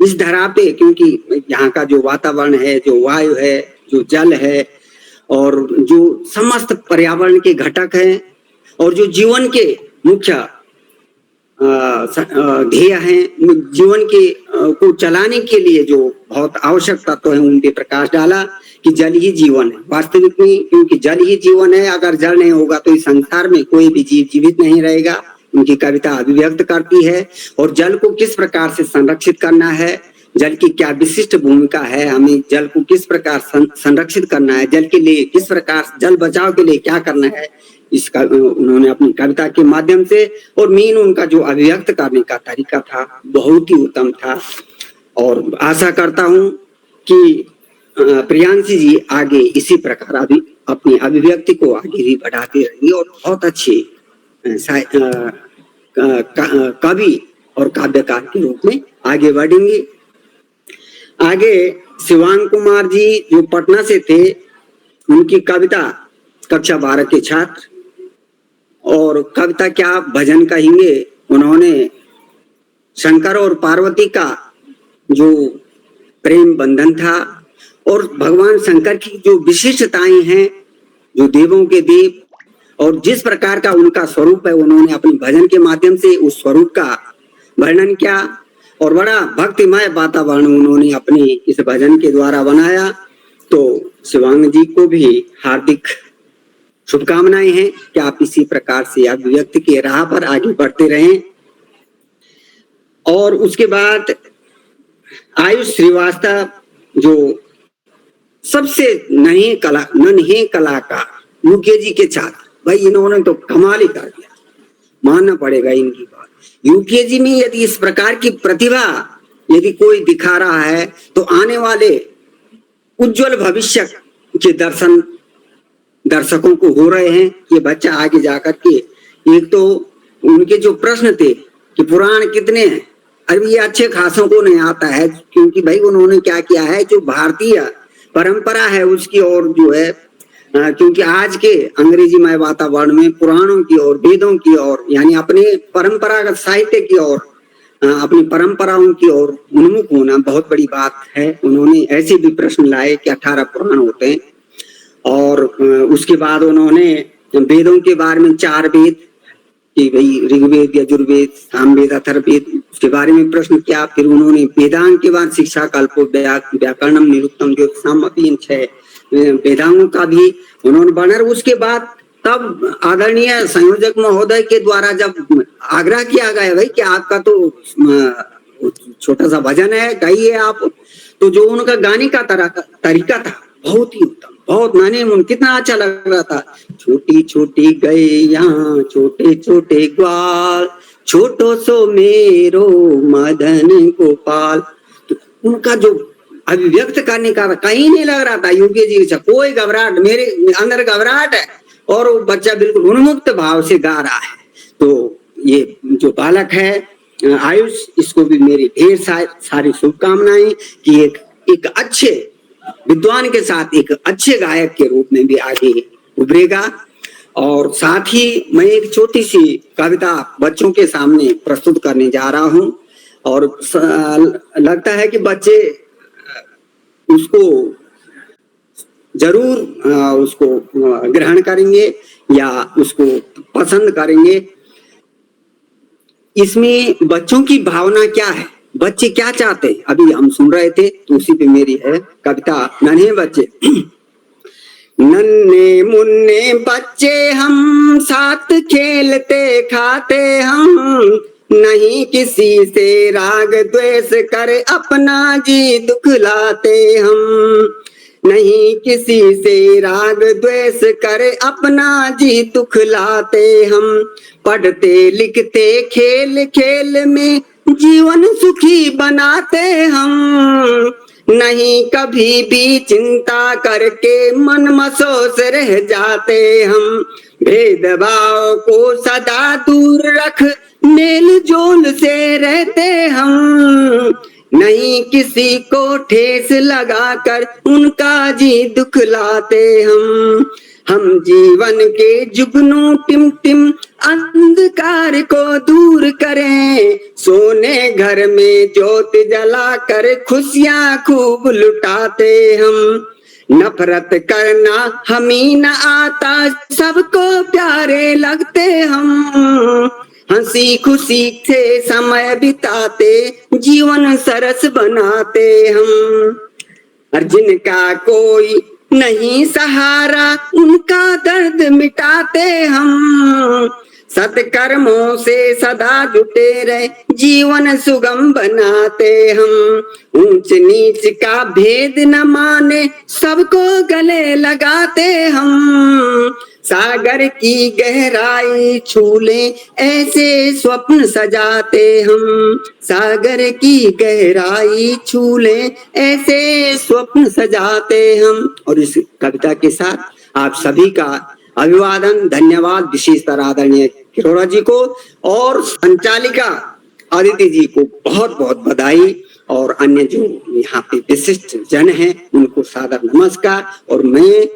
इस धरा पे, क्योंकि यहाँ का जो वातावरण है, जो वायु है, जो जल है और जो समस्त पर्यावरण के घटक हैं और जो जीवन के मुख्य ध्येय हैं, जीवन के को चलाने के लिए जो बहुत आवश्यक तत्व है, उनके प्रकाश डाला कि जल ही जीवन है। वास्तविक में क्योंकि जल ही जीवन है, अगर जल नहीं होगा तो इस संसार में कोई भी जीव जीवित नहीं रहेगा। उनकी कविता अभिव्यक्त करती है और जल को किस प्रकार से संरक्षित करना है, जल की क्या विशिष्ट भूमिका है, हमें जल को किस प्रकार संरक्षित करना है, जल के लिए किस प्रकार, जल बचाव के लिए क्या करना है, इसका उन्होंने अपनी कविता के माध्यम से, और मेन उनका जो अभिव्यक्त करने का तरीका था बहुत ही उत्तम था। और आशा करता हूं कि प्रियांशी जी आगे इसी प्रकार अभी अपनी अभिव्यक्ति को आगे भी बढ़ाते रहेंगे और बहुत अच्छे कवि और काव्यकार के रूप में आगे बढ़ेंगे। आगे शिवांग कुमार जी जो पटना से थे, उनकी कविता कक्षा 12 के छात्र, और कविता क्या भजन कहेंगे, उन्होंने शंकर और पार्वती का जो प्रेम बंधन था और भगवान शंकर की जो विशिष्टताएं हैं, जो देवों के देव और जिस प्रकार का उनका स्वरूप है, उन्होंने अपने भजन के माध्यम से उस स्वरूप का वर्णन किया और बड़ा भक्तिमय वातावरण उन्होंने अपने इस भजन के द्वारा बनाया। तो शिवांग जी को भी हार्दिक शुभकामनाएं हैं कि आप इसी प्रकार से अभिव्यक्ति के राह पर आगे बढ़ते रहें। और उसके बाद आयुष श्रीवास्तव जो सबसे नन्हे कलाकार, यूकेजी के छात्र, भाई इन्होंने तो कमाल ही कर दिया, मानना पड़ेगा इनकी बात। यूकेजी में यदि इस प्रकार की प्रतिभा यदि कोई दिखा रहा है तो आने वाले उज्जवल भविष्य के दर्शन दर्शकों को हो रहे हैं। ये बच्चा आगे जाकर के, एक तो उनके जो प्रश्न थे कि पुराण कितने हैं, अभी ये अच्छे खासों को नहीं आता है, क्योंकि भाई उन्होंने क्या किया है, जो भारतीय परंपरा है उसकी और जो है, क्योंकि आज के अंग्रेजीमय वातावरण में पुराणों की और वेदों की और यानी अपने परंपरागत साहित्य की और अपनी परंपराओं की ओर उन्मुख होना बहुत बड़ी बात है। उन्होंने ऐसे भी प्रश्न लाए कि 18 पुराण होते हैं और उसके बाद उन्होंने वेदों के बारे में 4 वेद कि भाई ऋग्वेद, यजुर्वेद, सामवेद, अथर्ववेद, उसके बारे में प्रश्न किया। फिर उन्होंने वेदांग के बाद शिक्षा, कल्पो, व्याकरणम, निरुक्तम, ज्योतिषम, 6 वेदांगों का भी उन्होंने बना। उसके बाद तब आदरणीय संयोजक महोदय के द्वारा जब आग्रह किया गया भाई कि आपका तो छोटा सा भजन है, गाइए आप, तो जो उनका गाने का तरीका था बहुत ही उत्तम, बहुत मैंने कितना अच्छा लग रहा था। छोटी छोटी गैया, छोटे छोटे ग्वाल, छोटो सो मेरो मदन गोपाल, तो उनका जो अभिव्यक्त करने का कहीं नहीं लग रहा था यूके जी से कोई घबराहट, मेरे अंदर घबराहट है और वो बच्चा बिल्कुल उन्मुक्त भाव से गा रहा है। तो ये जो बालक है आयुष, इसको भी मेरी ढेर सारी शुभकामनाएं कि एक अच्छे विद्वान के साथ एक अच्छे गायक के रूप में भी आगे उभरेगा। और साथ ही मैं एक छोटी सी कविता बच्चों के सामने प्रस्तुत करने जा रहा हूं और लगता है कि बच्चे उसको जरूर उसको ग्रहण करेंगे या उसको पसंद करेंगे। इसमें बच्चों की भावना क्या है, बच्चे क्या चाहते हैं, अभी हम सुन रहे थे, तो उसी पे मेरी है कविता। नन्हे बच्चे नन्हे मुन्ने बच्चे हम, साथ खेलते खाते हम, नहीं किसी से राग द्वेष करे अपना जी दुखलाते हम, नहीं किसी से राग द्वेष करे अपना जी दुखलाते हम, पढ़ते लिखते खेल खेल में जीवन सुखी बनाते हम, नहीं कभी भी चिंता करके मन मसोस रह जाते हम। भेदभाव को सदा दूर रख मेल जोल से रहते हम। नहीं किसी को ठेस लगाकर उनका जी दुखलाते हम जीवन के जुगनू टिम टिम अंधकार को दूर करें। सोने घर में ज्योत जलाकर खुशियां खूब लुटाते हम। नफरत करना हमें न आता, सबको प्यारे लगते हम। हंसी खुशी से समय बिताते जीवन सरस बनाते हम। और जिनका कोई नहीं सहारा उनका दर्द मिटाते हम। सत्कर्मों से सदा जुटे रहे जीवन सुगम बनाते हम। ऊंच नीच का भेद न माने सबको गले लगाते हम। सागर की गहराई छू ले ऐसे स्वप्न सजाते हम। सागर की गहराई छू ले ऐसे स्वप्न सजाते हम। और इस कविता के साथ आप सभी का अभिवादन, धन्यवाद, विशेषकर आदरणीय किरोड़ा जी को और संचालिका आदित्य जी को बहुत बहुत बधाई। और अन्य जो यहाँ पे विशिष्ट जन हैं उनको सादर नमस्कार। और मैं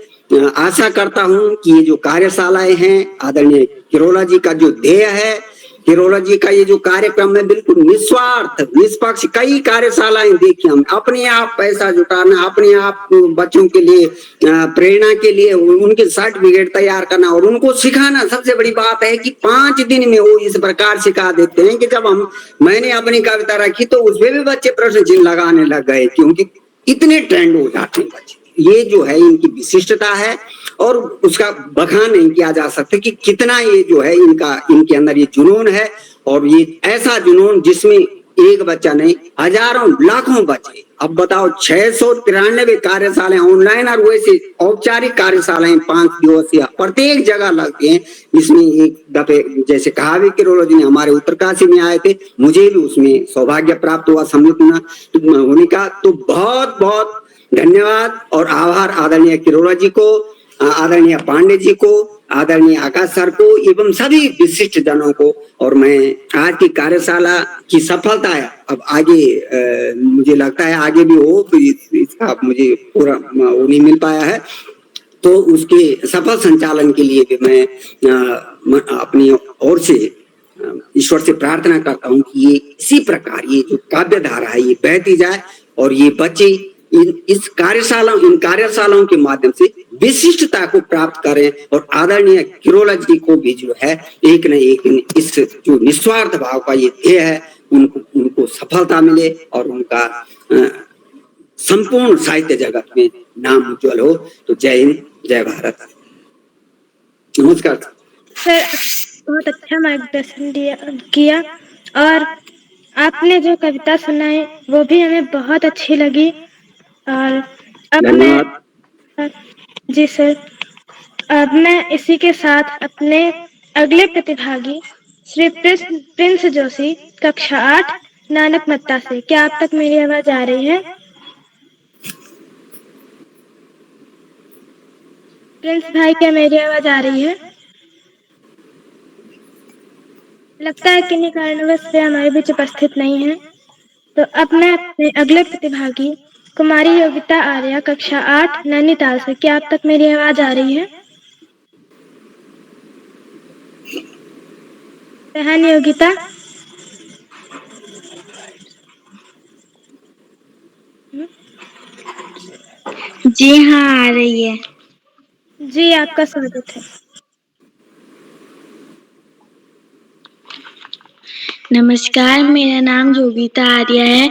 आशा करता हूँ कि ये जो कार्यशालाएं हैं, आदरणीय किरोड़ा जी का जो ध्येय है, किरोड़ा जी का ये जो कार्यक्रम है बिल्कुल निस्वार्थ निष्पक्ष। कई कार्यशालाएं देखी हम, अपने आप पैसा जुटाना, अपने आप बच्चों के लिए प्रेरणा के लिए उनके सर्टिफिकेट तैयार करना और उनको सिखाना। सबसे बड़ी बात है कि 5 दिन में वो इस प्रकार सिखा देते हैं कि जब मैंने अपनी कविता रखी तो उसमें भी बच्चे प्रश्न चिन्ह लगाने लग गए, क्योंकि इतने ट्रेंड हो जाते हैं बच्चे। ये जो है इनकी विशिष्टता है और उसका बखान नहीं किया जा सकता कि कितना ये जो है इनके अंदर ये जुनून है। और ये ऐसा जुनून जिसमें एक बच्चा नहीं, हजारों लाखों बच्चे। अब बताओ 693 कार्यशालाएं ऑनलाइन और वैसे औपचारिक कार्यशालाएं 5 दिवसीय प्रत्येक जगह लगती हैं। इसमें एक दफे जैसे कहा भी किरोड़ा जी ने हमारे उत्तरकाशी में आए थे, मुझे भी उसमें सौभाग्य प्राप्त हुआ सम्मिलित होने का। तो बहुत बहुत धन्यवाद और आभार आदरणीय किरोड़ा जी को, आदरणीय पांडे जी को, आदरणीय आकाश सर को एवं सभी विशिष्ट जनों को। और मैं आज की कार्यशाला की सफलता है, अब आगे मुझे लगता है आगे भी हो, तो इसका मुझे पूरा वो नहीं मिल पाया है, तो उसके सफल संचालन के लिए भी मैं अपनी ओर से ईश्वर से प्रार्थना करता हूँ कि ये इसी प्रकार ये जो काव्य धारा है ये बहती जाए और ये बच्चे इन कार्यशालाओं के माध्यम से विशिष्टता को प्राप्त करें। और आदरणीय किरोड़ा जी को भी जो है एक न एक इस जो निस्वार्थ भाव का ये ध्येय है उनको सफलता मिले और उनका संपूर्ण साहित्य जगत में नाम उज्जवल हो। तो जय हिंद, जय भारत, नमस्कार सर। बहुत अच्छा मार्गदर्शन किया और आपने जो कविता सुनाई वो भी हमें बहुत अच्छी लगी। और अब मैं जी सर, अब मैं इसी के साथ अपने अगले प्रतिभागी श्री प्रिंस जोशी, कक्षा 8, नानक मत्ता से। क्या आप तक मेरी आवाज आ रही है? प्रिंस भाई, क्या मेरी आवाज आ रही है? लगता है किन्हीं कारणवश से हमारे बीच उपस्थित नहीं है। तो अब मैं अपने अगले प्रतिभागी कुमारी योगिता आर्या, कक्षा 8, नैनीताल से। क्या आप तक मेरी आवाज आ रही है? बहन योगिता, जी हाँ, आ रही है। जी, आपका स्वागत है। नमस्कार, मेरा नाम योगिता आर्या है।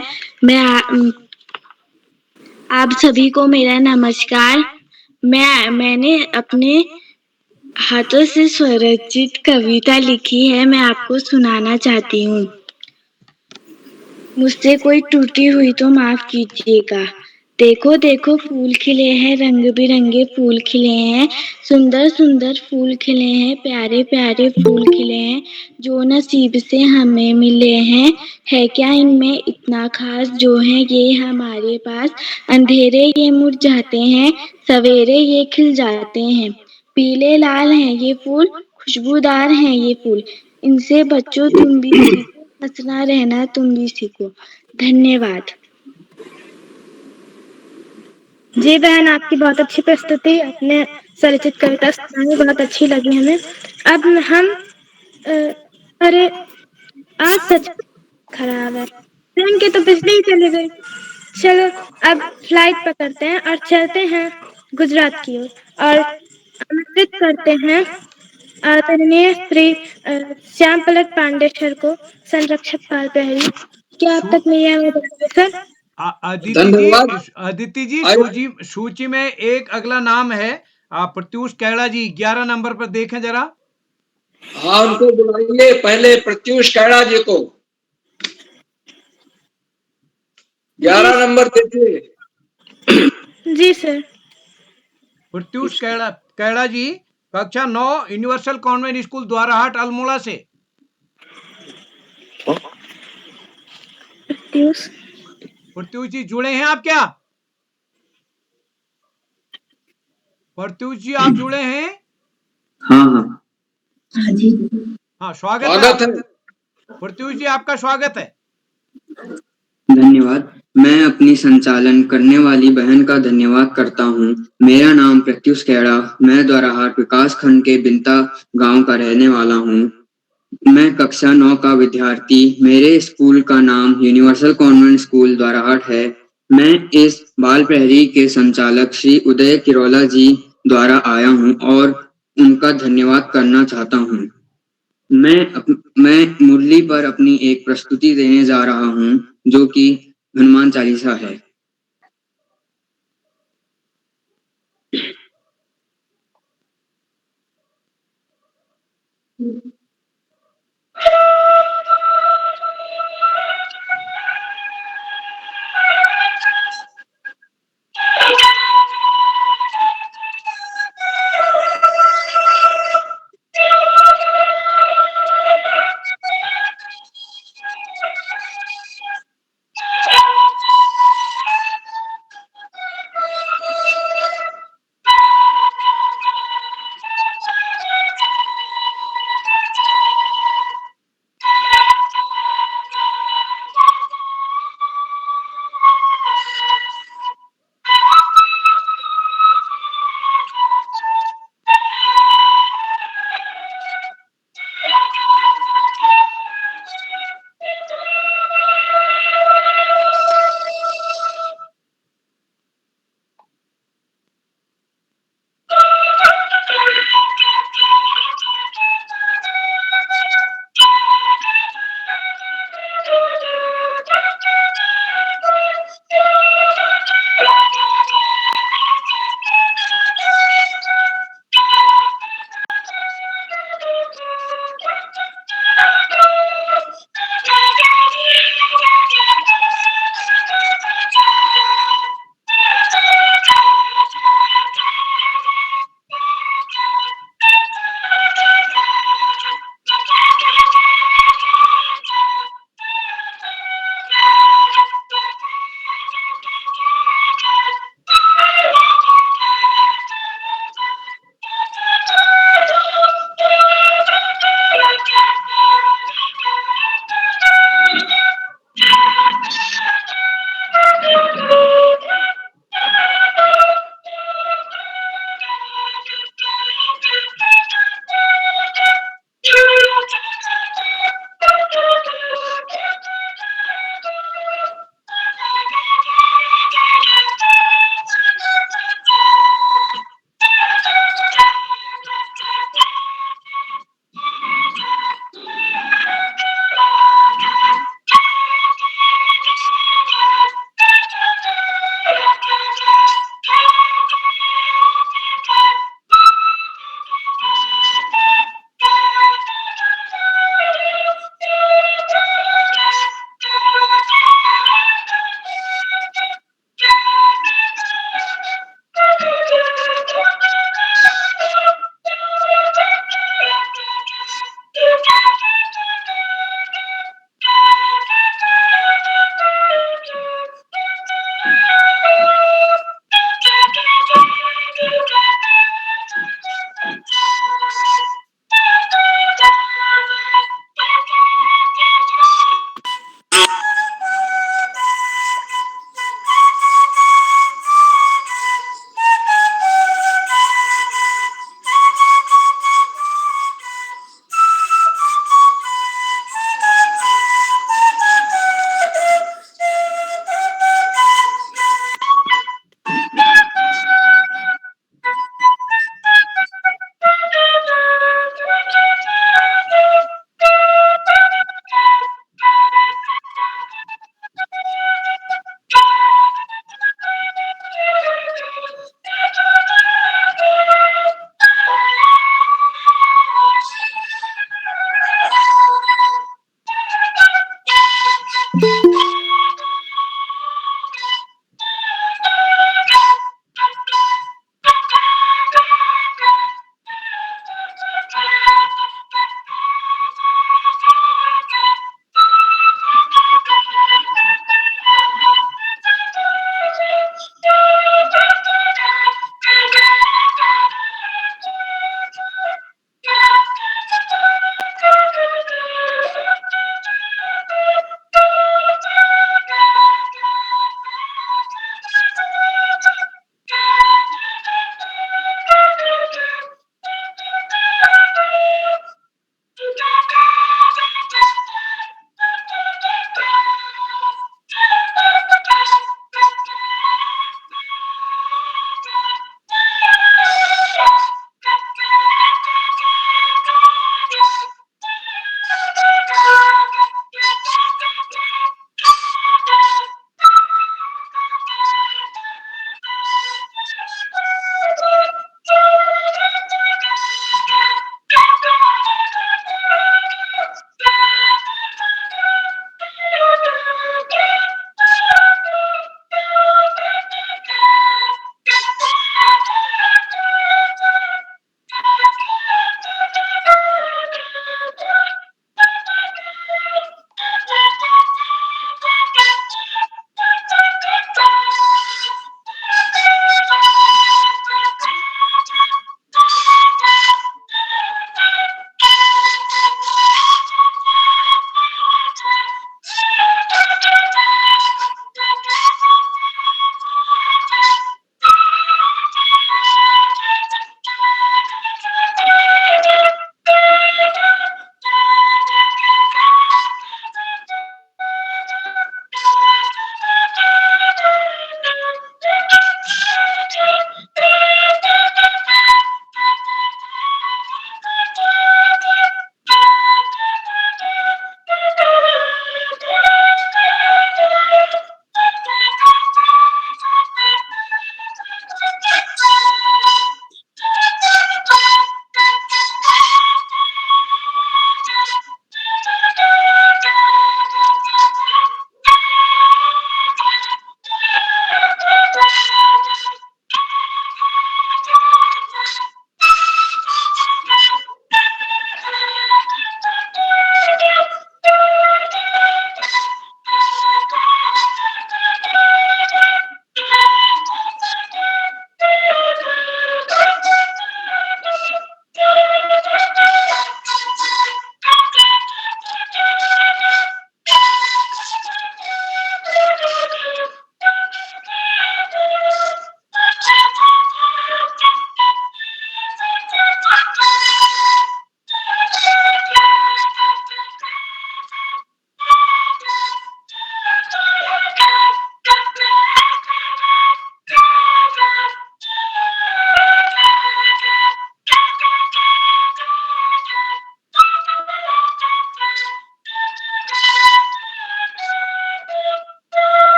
आप सभी को मेरा नमस्कार। मैंने अपने हाथों से स्वरचित कविता लिखी है, मैं आपको सुनाना चाहती हूँ। मुझसे कोई टूटी हुई तो माफ कीजिएगा। देखो देखो फूल खिले हैं, रंग बिरंगे फूल खिले हैं, सुंदर सुंदर फूल खिले हैं, प्यारे प्यारे फूल खिले हैं, जो नसीब से हमें मिले हैं। है क्या इनमें इतना खास, जो है ये हमारे पास। अंधेरे ये मुरझाते हैं, सवेरे ये खिल जाते हैं। पीले लाल हैं ये फूल, खुशबूदार हैं ये फूल। इनसे बच्चों तुम भी सीखो, हंसना रहना तुम भी सीखो। धन्यवाद। जी बहन, आपकी बहुत अच्छी प्रस्तुति, अपने स्वरचित कविता सुनाई, बहुत अच्छी लगी हमें। अब हम अरे आज सच खराब है, ट्रेन की तो बिजली ही चली गई। चलो अब फ्लाइट पकड़ते हैं और चलते हैं गुजरात की ओर, और आमंत्रित करते हैं आदरणीय श्री श्याम पलक पांडेसर को, संरक्षक पाल प्रहरी। क्या आप तक मेरी आवाज आ रही है सर? धन्यवाद। अदिति जी, आइए, सूची में एक अगला नाम है प्रत्यूष कैड़ा जी, 11 नंबर पर देखें जरा। हाँ उनको बुलाइए, पहले प्रत्यूष कैड़ा जी को 11 नंबर देखिए। जी सर। प्रत्यूष कैड़ा जी, कक्षा 9, universal convent school Dwarahat Almora से। प्रत्यूष जी जुड़े हैं आप क्या? प्रत्यूष जी आप जुड़े हैं? हाँ हाँ। हाँ, स्वागत है स्वागत है। प्रत्यूष जी, आपका स्वागत है। धन्यवाद। मैं अपनी संचालन करने वाली बहन का धन्यवाद करता हूँ। मेरा नाम प्रत्युष कैड़ा, मैं द्वाराहाट विकास खंड के बिंता गांव का रहने वाला हूँ। मैं कक्षा 9 का विद्यार्थी। मेरे स्कूल का नाम यूनिवर्सल कॉन्वेंट स्कूल द्वाराहाट है। मैं इस बाल प्रहरी के संचालक श्री उदय किरोला जी द्वारा आया हूँ और उनका धन्यवाद करना चाहता हूँ। मैं मुरली पर अपनी एक प्रस्तुति देने जा रहा हूँ, जो कि हनुमान चालीसा है।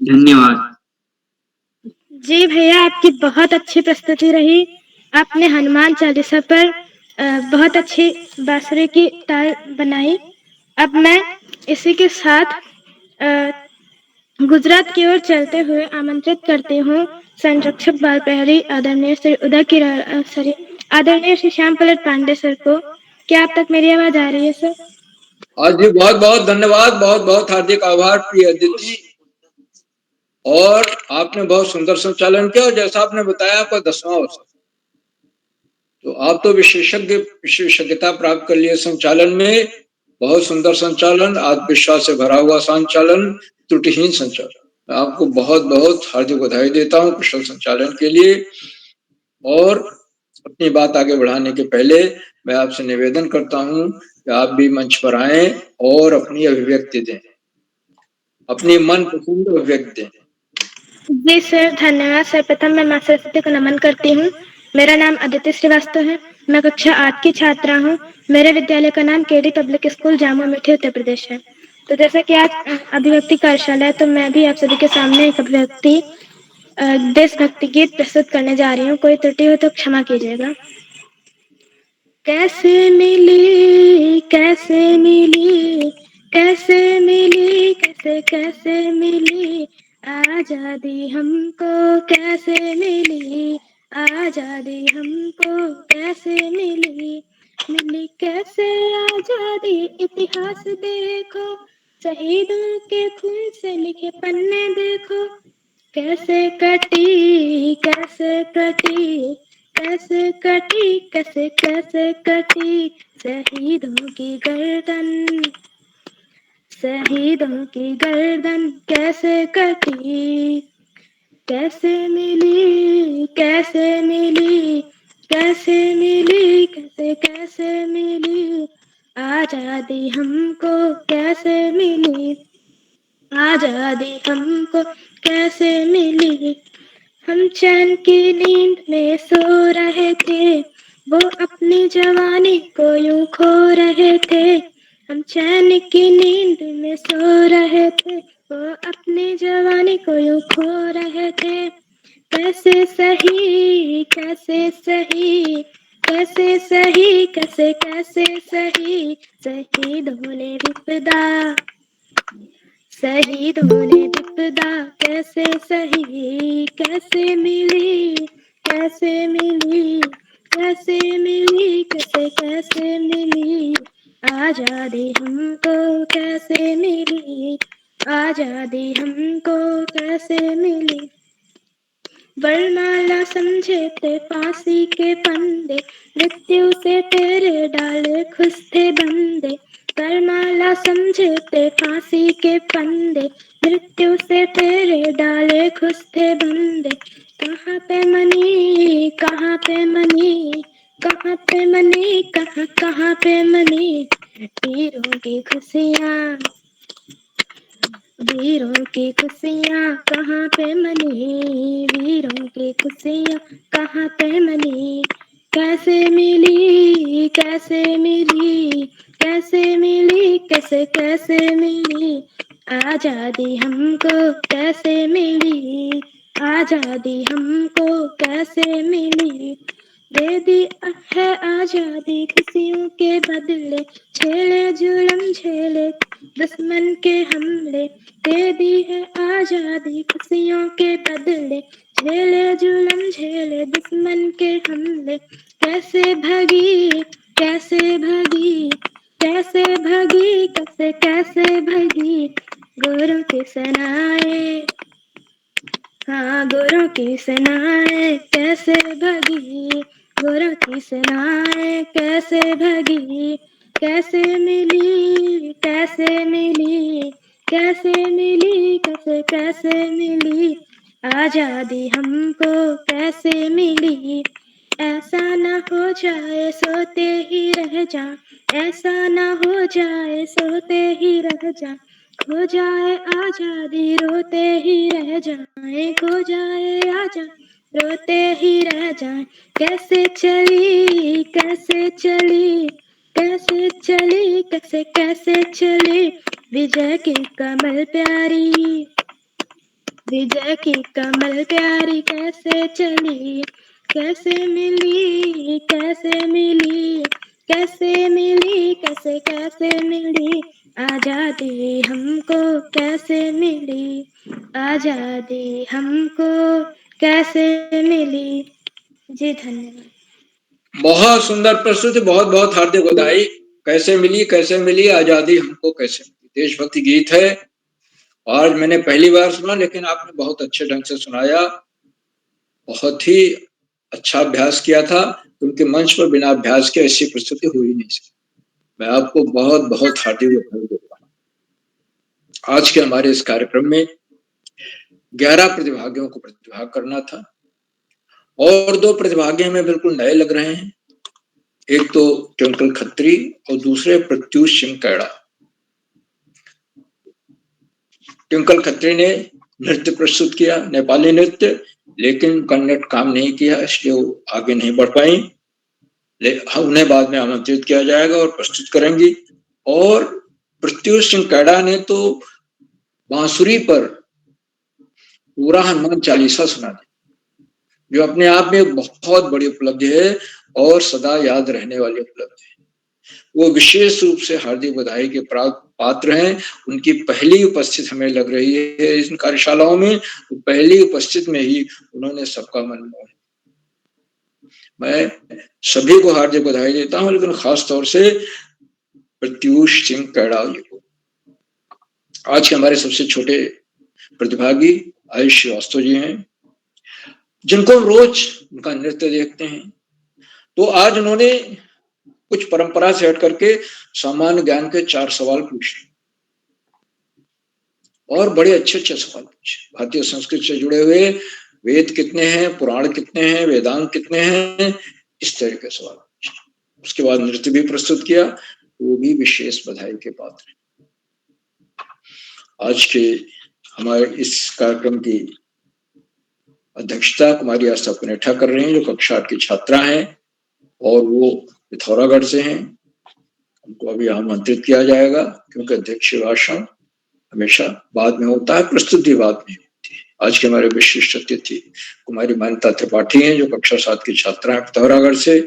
धन्यवाद। जी भैया, आपकी बहुत अच्छी प्रस्तुति रही। आपने हनुमान चालीसा पर बहुत अच्छी बांसुरी की ताल बनाई। अब मैं इसी के साथ गुजरात की ओर चलते हुए आमंत्रित करती हूँ संरक्षक बाल प्रहरी आदरणीय श्री श्याम पलट पांडे सर को। क्या आप तक मेरी आवाज आ रही है सर? आज जी बहुत बहुत धन्यवाद, बहुत बहुत हार्दिक आभार प्रिय अदिति। और आपने बहुत सुंदर संचालन किया और जैसा आपने बताया आपका 10वां अवसर, तो आप तो विशेषज्ञता प्राप्त कर लिए संचालन में। बहुत सुंदर संचालन, आत्मविश्वास से भरा हुआ संचालन, त्रुटिहीन संचालन। आपको बहुत बहुत हार्दिक बधाई देता हूँ कुशल संचालन के लिए। और अपनी बात आगे बढ़ाने के पहले मैं आपसे निवेदन करता हूँ कि आप भी मंच पर आएं और अपनी अभिव्यक्ति दें, अपनी मन पसंद अभिव्यक्ति दें। जी सर, धन्यवाद सर। प्रथम मैं माँ सरस्वती को नमन करती हूँ। मेरा नाम अदिति श्रीवास्तव है। मैं कक्षा 8 की छात्रा हूँ। मेरे विद्यालय का नाम केडी पब्लिक स्कूल जामो मिठी उत्तर प्रदेश है। तो जैसे कि आज अभिव्यक्ति कार्यशाला है, तो मैं भी आप सभी के सामने एक अभिव्यक्ति देशभक्ति गीत प्रस्तुत करने जा रही हूँ। कोई त्रुटि हो तो क्षमा कीजिएगा। कैसे मिली कैसे मिली कैसे मिली कैसे मिली आजादी हमको, कैसे मिली आजादी हमको, कैसे मिली मिली कैसे आजादी। इतिहास देखो, शहीदों के खून से लिखे पन्ने देखो, कैसे कटी कैसे कटी कैसे कटी कैसे कटी शहीदों की गर्दन, शहीदों की गर्दन कैसे कटी। कैसे मिली कैसे मिली कैसे मिली कैसे मिली आजादी हमको, कैसे मिली आजादी हमको, कैसे मिली। हम चैन की नींद में सो रहे थे, वो अपनी जवानी को यूं खो रहे थे। हम चैन की नींद में सो रहे थे, वो अपनी जवानी को यूं खो रहे थे। कैसे सही कैसे सही कैसे सही कैसे सही शहीदों ने विपदा, शहीदों ने विपदा कैसे सही। कैसे मिली कैसे मिली कैसे मिली कैसे मिली आजादी हमको, कैसे मिली आजादी हमको, कैसे मिली। वरमाला समझे थे फांसी के फंदे, मृत्यु से तेरे डाले खुश थे बंदे। वरमाला समझे थे फांसी के फंदे, मृत्यु से तेरे डाले खुश थे बंदे। कहाँ पे मनी कहाँ पे मनी कहाँ पे मनी कहाँ पे मनी वीरों की खुशियाँ, वीरों की खुशियाँ कहाँ पे मनी, वीरों की खुशियाँ कहाँ पे मनी। कैसे मिली कैसे मिली कैसे मिली कैसे मिली आजादी हमको, कैसे मिली आजादी हमको, कैसे मिली। दे दी है आजादी खुशियों के बदले, झेले जुल्म झेले दुश्मन के हमले। दे दी है आजादी खुशियों के बदले, झेले जुल्म झेले दुश्मन के हमले। कैसे भगी कैसे भगी कैसे भगी कैसे भगी गोरों की सेनाएं, हाँ गोरों की सेनाएं कैसे भगी, गोरों की सेनाएं कैसे भगी। कैसे मिली कैसे मिली कैसे मिली कैसे मिली आजादी हमको, कैसे मिली। ऐसा ना हो जाए सोते ही रह जा, ऐसा ना हो जाए सोते ही रह जा। खो जाए आजादी रोते ही रह जाए, खो जाए आजादी रोते ही रह जाए। कैसे चली कैसे चली कैसे चली कैसे चली विजय की कमल प्यारी, विजय की कमल प्यारी कैसे चली, कैसे मिली, कैसे मिली, कैसे मिली, कैसे कैसे मिली, आजादी हमको कैसे मिली, आजादी हमको कैसे मिली। जी धन्यवाद। बहुत सुंदर प्रस्तुति, बहुत बहुत हार्दिक बधाई। कैसे मिली आजादी हमको कैसे मिली, देशभक्ति गीत है। आज मैंने पहली बार सुना, लेकिन आपने बहुत अच्छे ढंग से सुनाया, बहुत ही अच्छा अभ्यास किया था, क्योंकि मंच पर बिना अभ्यास के ऐसी प्रस्तुति हो ही नहीं सकती। मैं आपको बहुत बहुत हार्दिक बधाई देता हूँ। आज के हमारे इस कार्यक्रम में 11 प्रतिभागियों को प्रतिभाग करना था, और 2 प्रतिभागी हमें बिल्कुल नए लग रहे हैं। एक तो ट्विंकल खत्री और दूसरे प्रत्युष सिंह कैड़ा। ट्विंकल खत्री ने नृत्य प्रस्तुत किया, नेपाली नृत्य, लेकिन उनका नेट काम नहीं किया, इसलिए वो आगे नहीं बढ़ पाई। उन्हें बाद में आमंत्रित किया जाएगा और प्रस्तुत करेंगी। और प्रत्युष सिंह कैड़ा ने तो बांसुरी पर पूरा हनुमान चालीसा सुना दी, जो अपने आप में बहुत बड़ी उपलब्धि है और सदा याद रहने वाली उपलब्धि है। वो विशेष रूप से हार्दिक बधाई के पात्र हैं। उनकी पहली उपस्थिति हमें लग रही है इन कार्यशालाओं में, तो पहली उपस्थित में ही उन्होंने सबका मन मोह। मैं सभी को हार्दिक बधाई देता हूं, लेकिन खास तौर से प्रत्युष सिंह कैड़ा जी को। आज के हमारे सबसे छोटे प्रतिभागी आयुष श्रीवास्तव जी हैं, जिनको रोज उनका नृत्य देखते हैं। तो आज उन्होंने कुछ परंपरा से हट करके सामान्य ज्ञान के 4 सवाल पूछे, और बड़े अच्छे अच्छे सवाल पूछे। भारतीय संस्कृति से जुड़े हुए वेद कितने हैं, पुराण कितने हैं, वेदांत कितने हैं, इस तरह के सवाल पूछे। उसके बाद नृत्य भी प्रस्तुत किया, वो भी विशेष बधाई के पात्र हैं। आज के हमारे इस कार्यक्रम की अध्यक्षता कुमारी आस्था पुनेठा कर रही हैं, जो कक्षा 8 की छात्रा हैं और वो पिथौरागढ़ से हैं। उनको अभी आमंत्रित किया जाएगा, क्योंकि अध्यक्ष भाषण हमेशा बाद में होता है, प्रस्तुति बाद में होती है। आज के हमारे विशिष्ट अतिथि कुमारी मान्यता त्रिपाठी हैं, जो कक्षा 7 की छात्रा है पिथौरागढ़ से।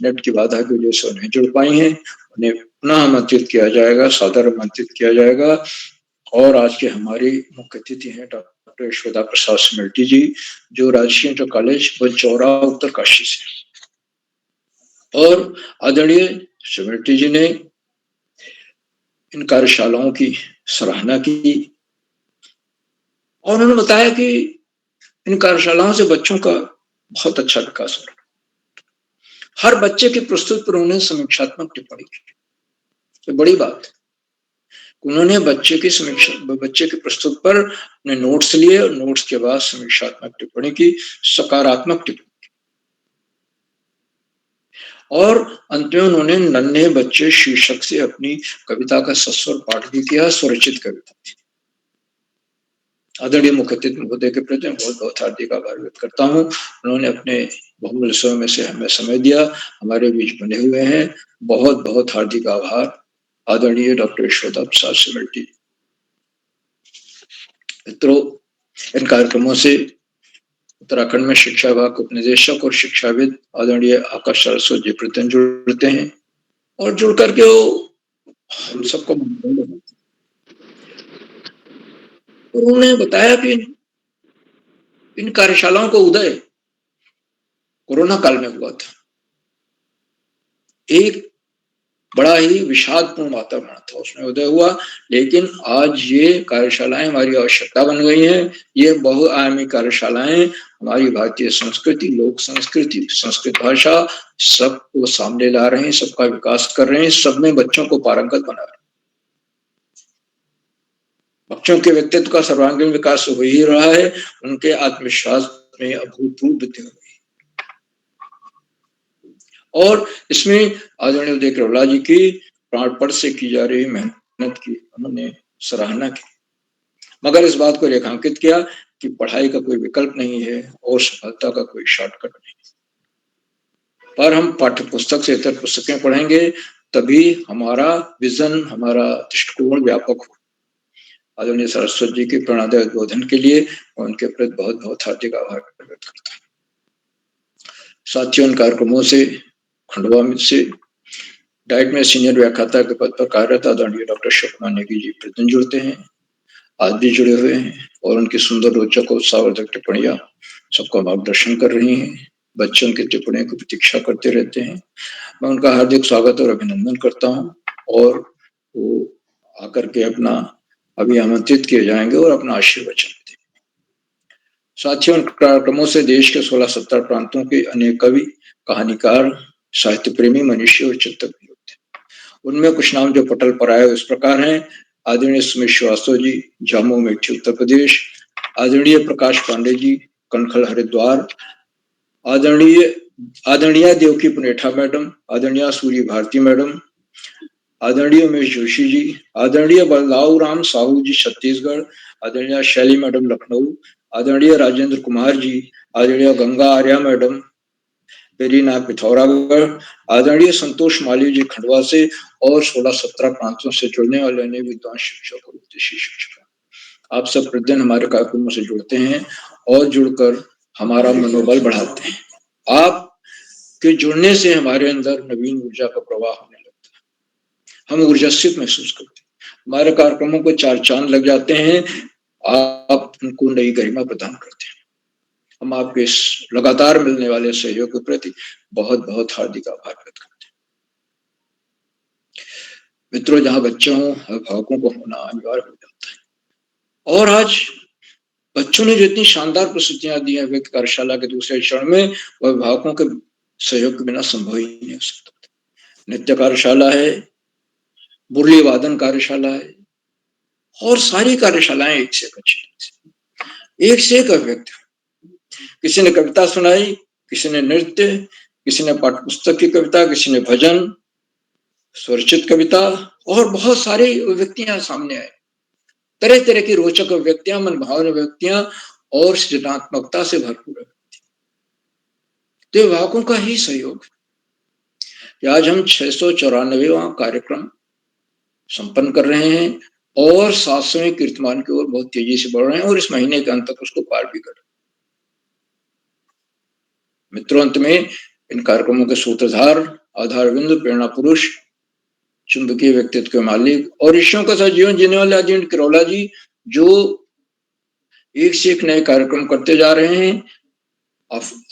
नेट की बाधा की वजह से उन्हें जुड़ पाई हैं, उन्हें पुनः आमंत्रित किया जाएगा, सादर आमंत्रित किया जाएगा। और आज के हमारी मुख्य अतिथि हैं डॉक्टर यशोदा प्रसाद सिमल्टी जी, जो राजकीय इंटर कॉलेज बलचौरा उत्तरकाशी से। और आदरणीय सिमल्टी जी ने इन कार्यशालाओं की सराहना की, और उन्होंने बताया कि इन कार्यशालाओं से बच्चों का बहुत अच्छा विकास हो रहा है। हर बच्चे की प्रस्तुति पर उन्होंने समीक्षात्मक टिप्पणी की। तो बड़ी बात है, उन्होंने बच्चे की प्रस्तुति पर अपने नोट्स लिए और नोट्स के बाद समीक्षात्मक टिप्पणी की, सकारात्मक टिप्पणी की। और अंत में उन्होंने नन्हे बच्चे शीर्षक से अपनी कविता का सस्वर पाठ भी किया, स्वरचित कविता थी। आदरणीय मुख्य अतिथि महोदय के प्रति बहुत बहुत हार्दिक आभार व्यक्त करता हूँ। उन्होंने अपने बहुमूल्य समय में से हमें समय दिया, हमारे बीच बने हुए हैं। बहुत बहुत हार्दिक आभार आदरणीय डॉक्टर यशोदा प्रसाद सिमल्टी। मित्रों, इन कार्यक्रमों से उत्तराखंड में शिक्षा विभाग के उपनिदेशक और शिक्षाविद आदरणीय आकाश सरस्वत जी प्रतिदिन जुड़ते हैं, और जुड़ करके वो हम सबको उन्होंने बताया कि इन कार्यशालाओं का उदय कोरोना काल में हुआ था। एक बड़ा ही विषादपूर्ण वातावरण था, उसमें उदय हुआ, लेकिन आज ये कार्यशालाएं हमारी आवश्यकता बन गई हैं। ये बहुआयामी कार्यशालाएं हमारी भारतीय संस्कृति, लोक संस्कृति, संस्कृत भाषा सबको सामने ला रहे हैं, सबका विकास कर रहे हैं, सब में बच्चों को पारंगत बना रहे हैं। बच्चों के व्यक्तित्व का सर्वांगीण विकास हो ही रहा है, उनके आत्मविश्वास में अभूतपूर्व वृद्धि हो गई। और इसमें आदरणीय उदय केवला जी की प्राणपण से की जा रही मेहनत की उन्होंने सराहना की, मगर इस बात को रेखांकित किया कि पढ़ाई का कोई विकल्प नहीं है और सफलता का कोई शॉर्टकट नहीं, पर हम पाठ्य पुस्तक से इतर पुस्तकें पढ़ेंगे तभी हमारा विजन, हमारा दृष्टिकोण व्यापक हो। आदरणीय सरस्वती जी के प्रणोदय उद्बोधन के लिए मैं उनके प्रति बहुत बहुत हार्दिक आभार प्रकट करता हूँ। साथियों, इन कार्यक्रमों से खंडवा में से डाइट में सीनियर व्याख्याता के पद पर कार्यरत आदरणीय डॉक्टर शिवकुमार नेगी जी प्रतिदिन जुड़ते हैं, आज भी जुड़े हुए हैं और उनकी सुंदर रोचक और उत्साहवर्धक टिप्पणियां सबका मार्गदर्शन कर रही हैं। बच्चों की टिप्पणियों की प्रतीक्षा करते रहते हैं। मैं उनका हार्दिक स्वागत और अभिनंदन करता हूं और वो आकर के अपना अभी आमंत्रित किए जाएंगे और अपना आशीर्वचन देंगे। साथियों, इन कार्यक्रमों से देश के 16-17 प्रांतों के अनेक कवि, कहानीकार, साहित्य प्रेमी, मनुष्य और चिंतक भी होते हैं। उनमें कुछ नाम जो पटल पर आए इस प्रकार हैं: आदरणीय सुमित श्रीवास्तव जी, जामो मेठी, उत्तर प्रदेश; आदरणीय प्रकाश पांडे जी, कनखल, हरिद्वार; आदरणीय देवकी पुनेठा मैडम; आदरणीय सूर्य भारती मैडम; आदरणीय उमेश जोशी जी; आदरणीय बलदाऊ राम साहू जी, छत्तीसगढ़; आदरणीय शैली मैडम, लखनऊ; आदरणीय राजेंद्र कुमार जी; आदरणीय गंगा आर्या मैडम, पेरीना, पिथौरागढ़; आदरणीय संतोष माली जी, खंडवा से; और 16-17 प्रांतों से जुड़ने वाले अन्य विद्वान शिक्षक और विदेशी शिक्षक। आप सब प्रतिदिन हमारे कार्यक्रमों से जुड़ते हैं और जुड़कर हमारा मनोबल बढ़ाते हैं। आप के जुड़ने से हमारे अंदर नवीन ऊर्जा का प्रवाह होने लगता है, हम ऊर्जास्वित महसूस करते हैं, हमारे कार्यक्रमों को 4 चांद लग जाते हैं, आप उनको नई गरिमा प्रदान करते हैं। हम आपके इस लगातार मिलने वाले सहयोग के प्रति बहुत बहुत हार्दिक आभार व्यक्त करते हैं। मित्रों, जहां बच्चे हों, अभिभावकों को होना अनिवार्य हो जाता है और आज बच्चों ने जो इतनी शानदार प्रस्तुतियां दी हैं व्यक्त कार्यशाला के दूसरे चरण में, वह अभिभावकों के सहयोग के बिना संभव ही नहीं हो सकता। नृत्य कार्यशाला है, मुरली वादन कार्यशाला है और सारी कार्यशालाएं एक से एक अच्छी, एक से एक अभिव्यक्ति। किसी ने कविता सुनाई, किसी ने नृत्य, किसी ने पाठ्य पुस्तक की कविता, किसी ने भजन, स्वरचित कविता और बहुत सारी अभिव्यक्तियां सामने आई। तरह तरह की रोचक अभिव्यक्तियां, मनभावन अभिव्यक्तियां और सृजनात्मकता से भरपूर अभिव्यक्ति। तो अभिभावकों का ही सहयोग कि आज हम 694वां कार्यक्रम संपन्न कर रहे हैं और 700वें कीर्तिमान की ओर बहुत तेजी से बढ़ रहे हैं और इस महीने के अंत तक उसको पार भी कर रहे हैं। मित्रों, अंत में इन कार्यक्रमों के सूत्रधार, आधारबिंदु, प्रेरणा पुरुष, चुंबकीय व्यक्तित्व के मालिक और ऋषियों का साथ जीवन जीने वाले आदित्य किरोला जी, जो एक से एक नए कार्यक्रम करते जा रहे हैं।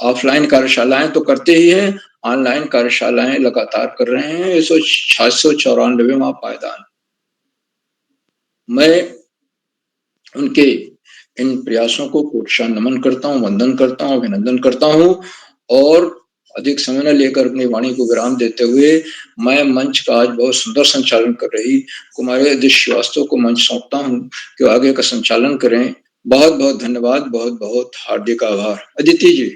ऑफलाइन कार्यशालाएं तो करते ही हैं, ऑनलाइन कार्यशालाएं लगातार कर रहे हैं। 694वां पायदान। मैं उनके इन प्रयासों को कोटशा नमन करता हूँ, वंदन करता हूँ, अभिनंदन करता हूँ और अधिक समय न लेकर अपनी वाणी को विराम देते हुए मैं मंच का आज बहुत सुंदर संचालन कर रही कुमारी अदिति श्रीवास्तव को मंच सौंपता हूँ कि आगे का संचालन करें। बहुत बहुत धन्यवाद, बहुत बहुत हार्दिक आभार। अदिति जी।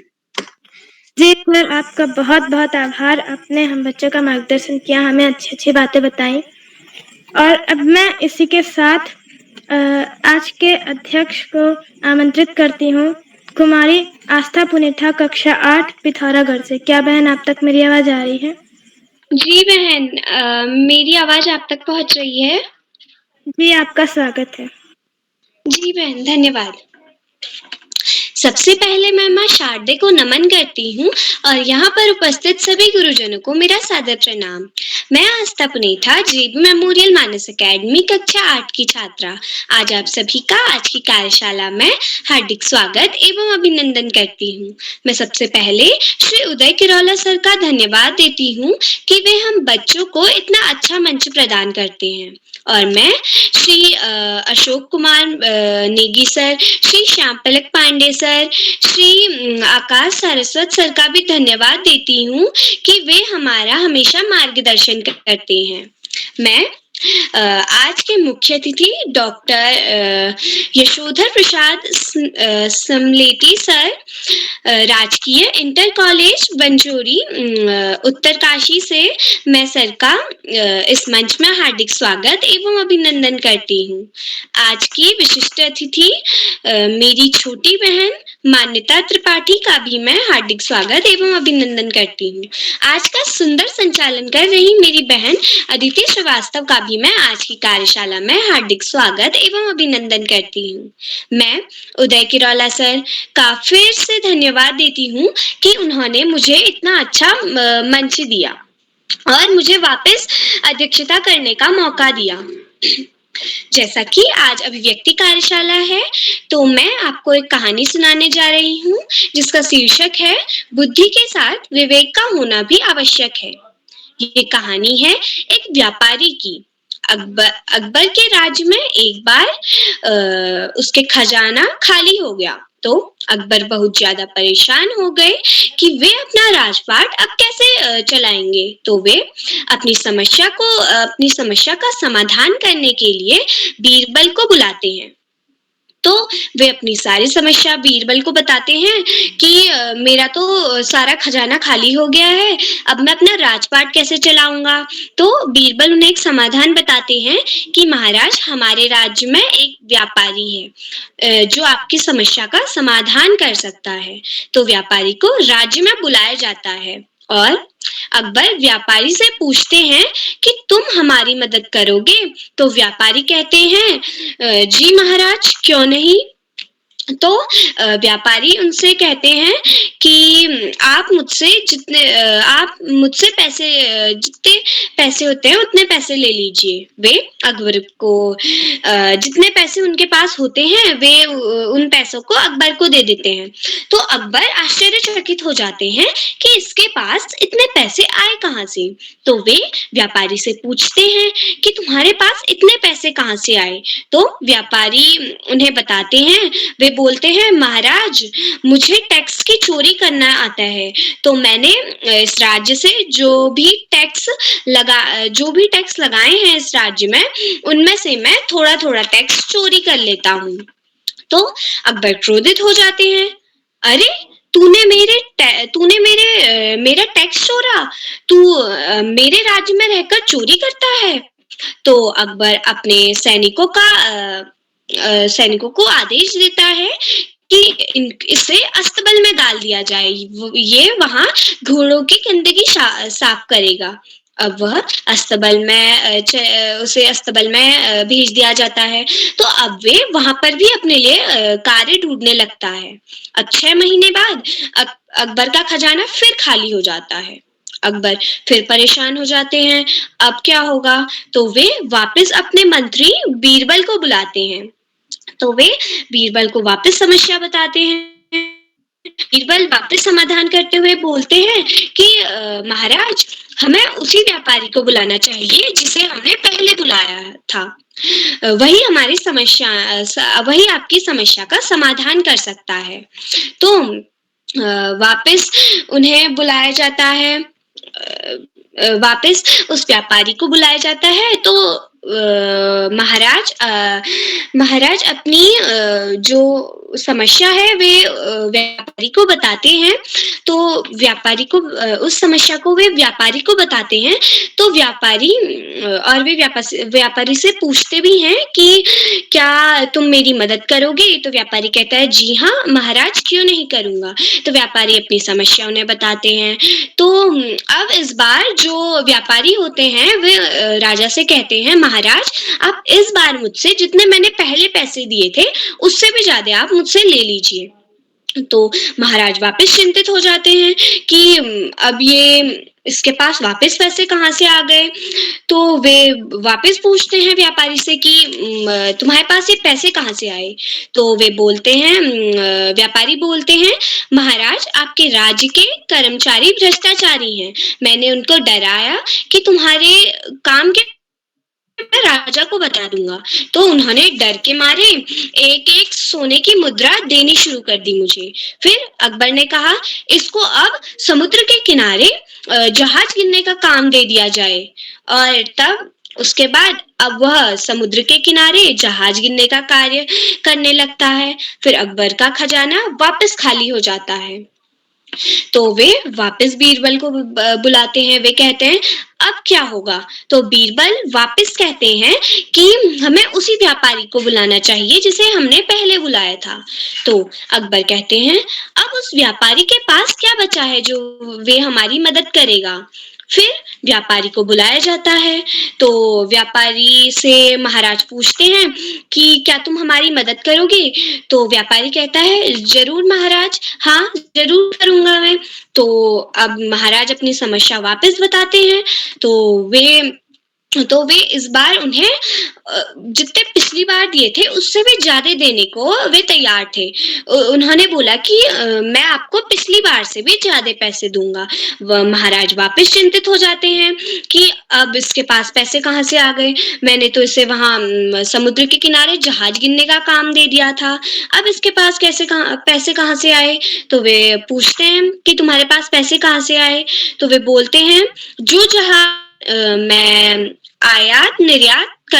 जी सर, आपका बहुत बहुत आभार। आपने हम बच्चों का मार्गदर्शन किया, हमें अच्छी अच्छी बातें बताई। और अब मैं इसी के साथ आज के अध्यक्ष को आमंत्रित करती हूँ, कुमारी आस्था पुनेठा, कक्षा 8, पिथौरागढ़ से। क्या बहन आप तक मेरी आवाज आ रही है? जी बहन, मेरी आवाज आप तक पहुंच रही है? जी, आपका स्वागत है। जी बहन, धन्यवाद। सबसे पहले मैं माँ शारदे को नमन करती हूँ और यहाँ पर उपस्थित सभी गुरुजनों को मेरा सादर प्रणाम। मैं आस्था पुनेठा, जेबी मेमोरियल मानस एकेडमी कक्षा 8 की छात्रा आज आप सभी का आज की कार्यशाला में हार्दिक स्वागत एवं अभिनंदन करती हूँ। मैं सबसे पहले श्री उदय किरोला सर का धन्यवाद देती हूँ कि वे हम बच्चों को इतना अच्छा मंच प्रदान करते हैं और मैं श्री अशोक कुमार नेगी सर, श्री श्याम पलक पांडे सर, श्री आकाश सारस्वत सर का भी धन्यवाद देती हूँ कि वे हमारा हमेशा मार्गदर्शन करते हैं। मैं आज के मुख्य अतिथि डॉक्टर यशोधर प्रसाद समलेटी सर, राजकीय इंटर कॉलेज बंजोरी, उत्तरकाशी से मैं सर का इस मंच में हार्दिक स्वागत एवं अभिनंदन करती हूँ। आज की विशिष्ट अतिथि मेरी छोटी बहन मान्यता त्रिपाठी का भी मैं हार्दिक स्वागत एवं अभिनंदन करती हूँ। आज का सुंदर संचालन कर रही मेरी बहन अदिति श्रीवास्तव का भी मैं आज की कार्यशाला में हार्दिक स्वागत एवं अभिनंदन करती हूँ। मैं उदय किरौला सर का फिर से धन्यवाद देती हूँ कि उन्होंने मुझे इतना अच्छा मंच दिया और मुझे वापस अध्यक्षता करने का मौका दिया। जैसा कि आज अभिव्यक्ति कार्यशाला है, तो मैं आपको एक कहानी सुनाने जा रही हूँ जिसका शीर्षक है बुद्धि के साथ विवेक का होना भी आवश्यक है। ये कहानी है एक व्यापारी की। अकबर के राज्य में एक बार उसके खजाना खाली हो गया, तो अकबर बहुत ज्यादा परेशान हो गए कि वे अपना राजपाट अब कैसे चलाएंगे। तो वे अपनी समस्या का समाधान करने के लिए बीरबल को बुलाते हैं। तो वे अपनी सारी समस्या बीरबल को बताते हैं कि मेरा तो सारा खजाना खाली हो गया है, अब मैं अपना राजपाट कैसे चलाऊंगा। तो बीरबल उन्हें एक समाधान बताते हैं कि महाराज, हमारे राज्य में एक व्यापारी है जो आपकी समस्या का समाधान कर सकता है। तो व्यापारी को राज्य में बुलाया जाता है और अकबर व्यापारी से पूछते हैं कि तुम हमारी मदद करोगे। तो व्यापारी कहते हैं जी महाराज, क्यों नहीं। तो व्यापारी उनसे कहते हैं कि आप मुझसे जितने पैसे होते हैं उतने पैसे ले लीजिए। वे अकबर को जितने पैसे उनके पास होते हैं वे उन पैसों को अकबर को दे देते हैं। तो अकबर आश्चर्यचकित हो जाते हैं कि इसके पास इतने पैसे आए कहाँ से। तो वे व्यापारी से पूछते हैं कि तुम्हारे पास इतने पैसे कहाँ से आए। तो व्यापारी उन्हें बताते हैं, वे बोलते हैं महाराज, मुझे टैक्स की चोरी करना आता है। तो मैंने इस राज्य से जो भी टैक्स लगाए हैं इस राज्य में, उनमें से मैं थोड़ा थोड़ा टैक्स चोरी कर लेता हूँ। तो अकबर क्रोधित हो जाते हैं, अरे तूने मेरा टैक्स चोरा, तू मेरे राज्य में रहकर चोरी करता है। तो अकबर अपने सैनिकों को आदेश देता है कि इसे अस्तबल में डाल दिया जाए, ये वहां घोड़ों की गंदगी साफ करेगा। अब वह उसे अस्तबल में भेज दिया जाता है। तो अब वे वहां पर भी अपने लिए कार्य ढूंढने लगता है। अब 6 महीने बाद अकबर का खजाना फिर खाली हो जाता है। अकबर फिर परेशान हो जाते हैं, अब क्या होगा। तो वे वापस अपने मंत्री बीरबल को बुलाते हैं। तो वे बीरबल को वापस समस्या बताते हैं। बीरबल वापस समाधान करते हुए बोलते हैं कि महाराज, हमें उसी व्यापारी को बुलाना चाहिए जिसे हमने पहले बुलाया था। वही आपकी समस्या का समाधान कर सकता है। तो वापस उन्हें बुलाया जाता है, वापस उस व्यापारी को बुलाया जाता है। तो महाराज अपनी जो समस्या है वे व्यापारी को बताते हैं। तो उस समस्या को वे व्यापारी को बताते हैं। तो व्यापारी से पूछते भी हैं कि क्या तुम मेरी मदद करोगे। तो व्यापारी कहता है, जी हाँ महाराज, क्यों नहीं करूंगा। तो व्यापारी अपनी समस्या उन्हें बताते हैं। तो अब इस बार जो व्यापारी होते हैं वे राजा से कहते हैं, महाराज, आप इस बार मुझसे जितने मैंने पहले पैसे दिए थे उससे भी ज्यादा आप मुझसे ले लीजिए। तो महाराज वापस चिंतित हो जाते हैं कि अब ये इसके पास वापस पैसे कहाँ से आ गए। तो वे वापस पूछते हैं व्यापारी से कि तुम्हारे पास ये पैसे कहाँ से आए। तो व्यापारी बोलते हैं, महाराज, आपके राज्य के कर्मचारी भ्रष्टाचारी हैं। मैंने उनको डराया कि तुम्हारे काम के मैं राजा को बता दूंगा। तो उन्होंने डर के मारे एक एक सोने की मुद्रा देनी शुरू कर दी मुझे। फिर अकबर ने कहा, इसको अब समुद्र के किनारे जहाज गिनने का काम दे दिया जाए। और तब उसके बाद अब वह समुद्र के किनारे जहाज गिनने का कार्य करने लगता है। फिर अकबर का खजाना वापस खाली हो जाता है। तो वे वापस बीरबल को बुलाते हैं। वे कहते हैं अब क्या होगा? तो बीरबल वापस कहते हैं कि हमें उसी व्यापारी को बुलाना चाहिए जिसे हमने पहले बुलाया था। तो अकबर कहते हैं अब उस व्यापारी के पास क्या बचा है जो वे हमारी मदद करेगा? फिर व्यापारी को बुलाया जाता है। तो व्यापारी से महाराज पूछते हैं कि क्या तुम हमारी मदद करोगे? तो व्यापारी कहता है जरूर महाराज, हाँ जरूर करूंगा मैं। तो अब महाराज अपनी समस्या वापस बताते हैं। तो वे इस बार उन्हें जितने पिछली बार दिए थे उससे भी ज्यादा देने को वे तैयार थे। उन्होंने बोला कि मैं आपको पिछली बार से भी ज्यादा पैसे दूंगा। महाराज वापस चिंतित हो जाते हैं कि अब इसके पास पैसे कहाँ से आ गए? मैंने तो इसे वहां समुद्र के किनारे जहाज गिनने का काम दे दिया था, अब इसके पास पैसे कहाँ से आए? तो वे पूछते हैं कि तुम्हारे पास पैसे कहाँ से आए? तो वे बोलते हैं जो मैं आयात निर्यात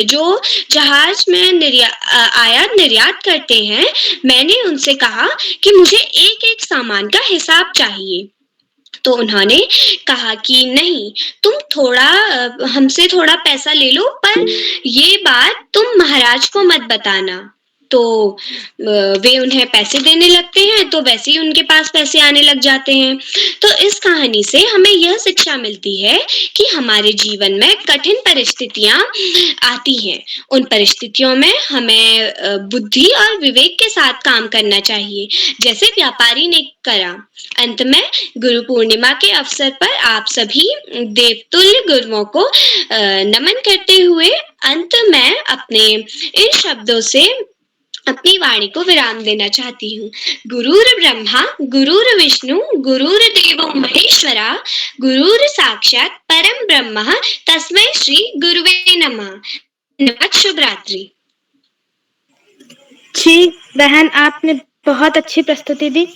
जो जहाज में आयात निर्यात करते हैं, मैंने उनसे कहा कि मुझे एक एक सामान का हिसाब चाहिए। तो उन्होंने कहा कि नहीं, तुम हमसे थोड़ा पैसा ले लो, पर ये बात तुम महाराज को मत बताना। तो वे उन्हें पैसे देने लगते हैं, तो वैसे ही उनके पास पैसे आने लग जाते हैं। तो इस कहानी से हमें यह शिक्षा मिलती है कि हमारे जीवन में कठिन परिस्थितियां आती हैं। उन परिस्थितियों में हमें बुद्धि और विवेक के साथ काम करना चाहिए, जैसे व्यापारी ने करा। अंत में गुरु पूर्णिमा के अवसर पर आप सभी देवतुल्य गुरुओं को नमन करते हुए अंत में अपने इन शब्दों से अपनी वाणी को विराम देना चाहती हूँ। गुरुर ब्रह्मा गुरुर विष्णु गुरुर्देवो महेश्वरा गुरुर साक्षात परम ब्रह्म तस्मै श्री गुरुवे नमः। धन्यवाद। शुभ रात्रि। जी बहन, आपने बहुत अच्छी प्रस्तुति दी।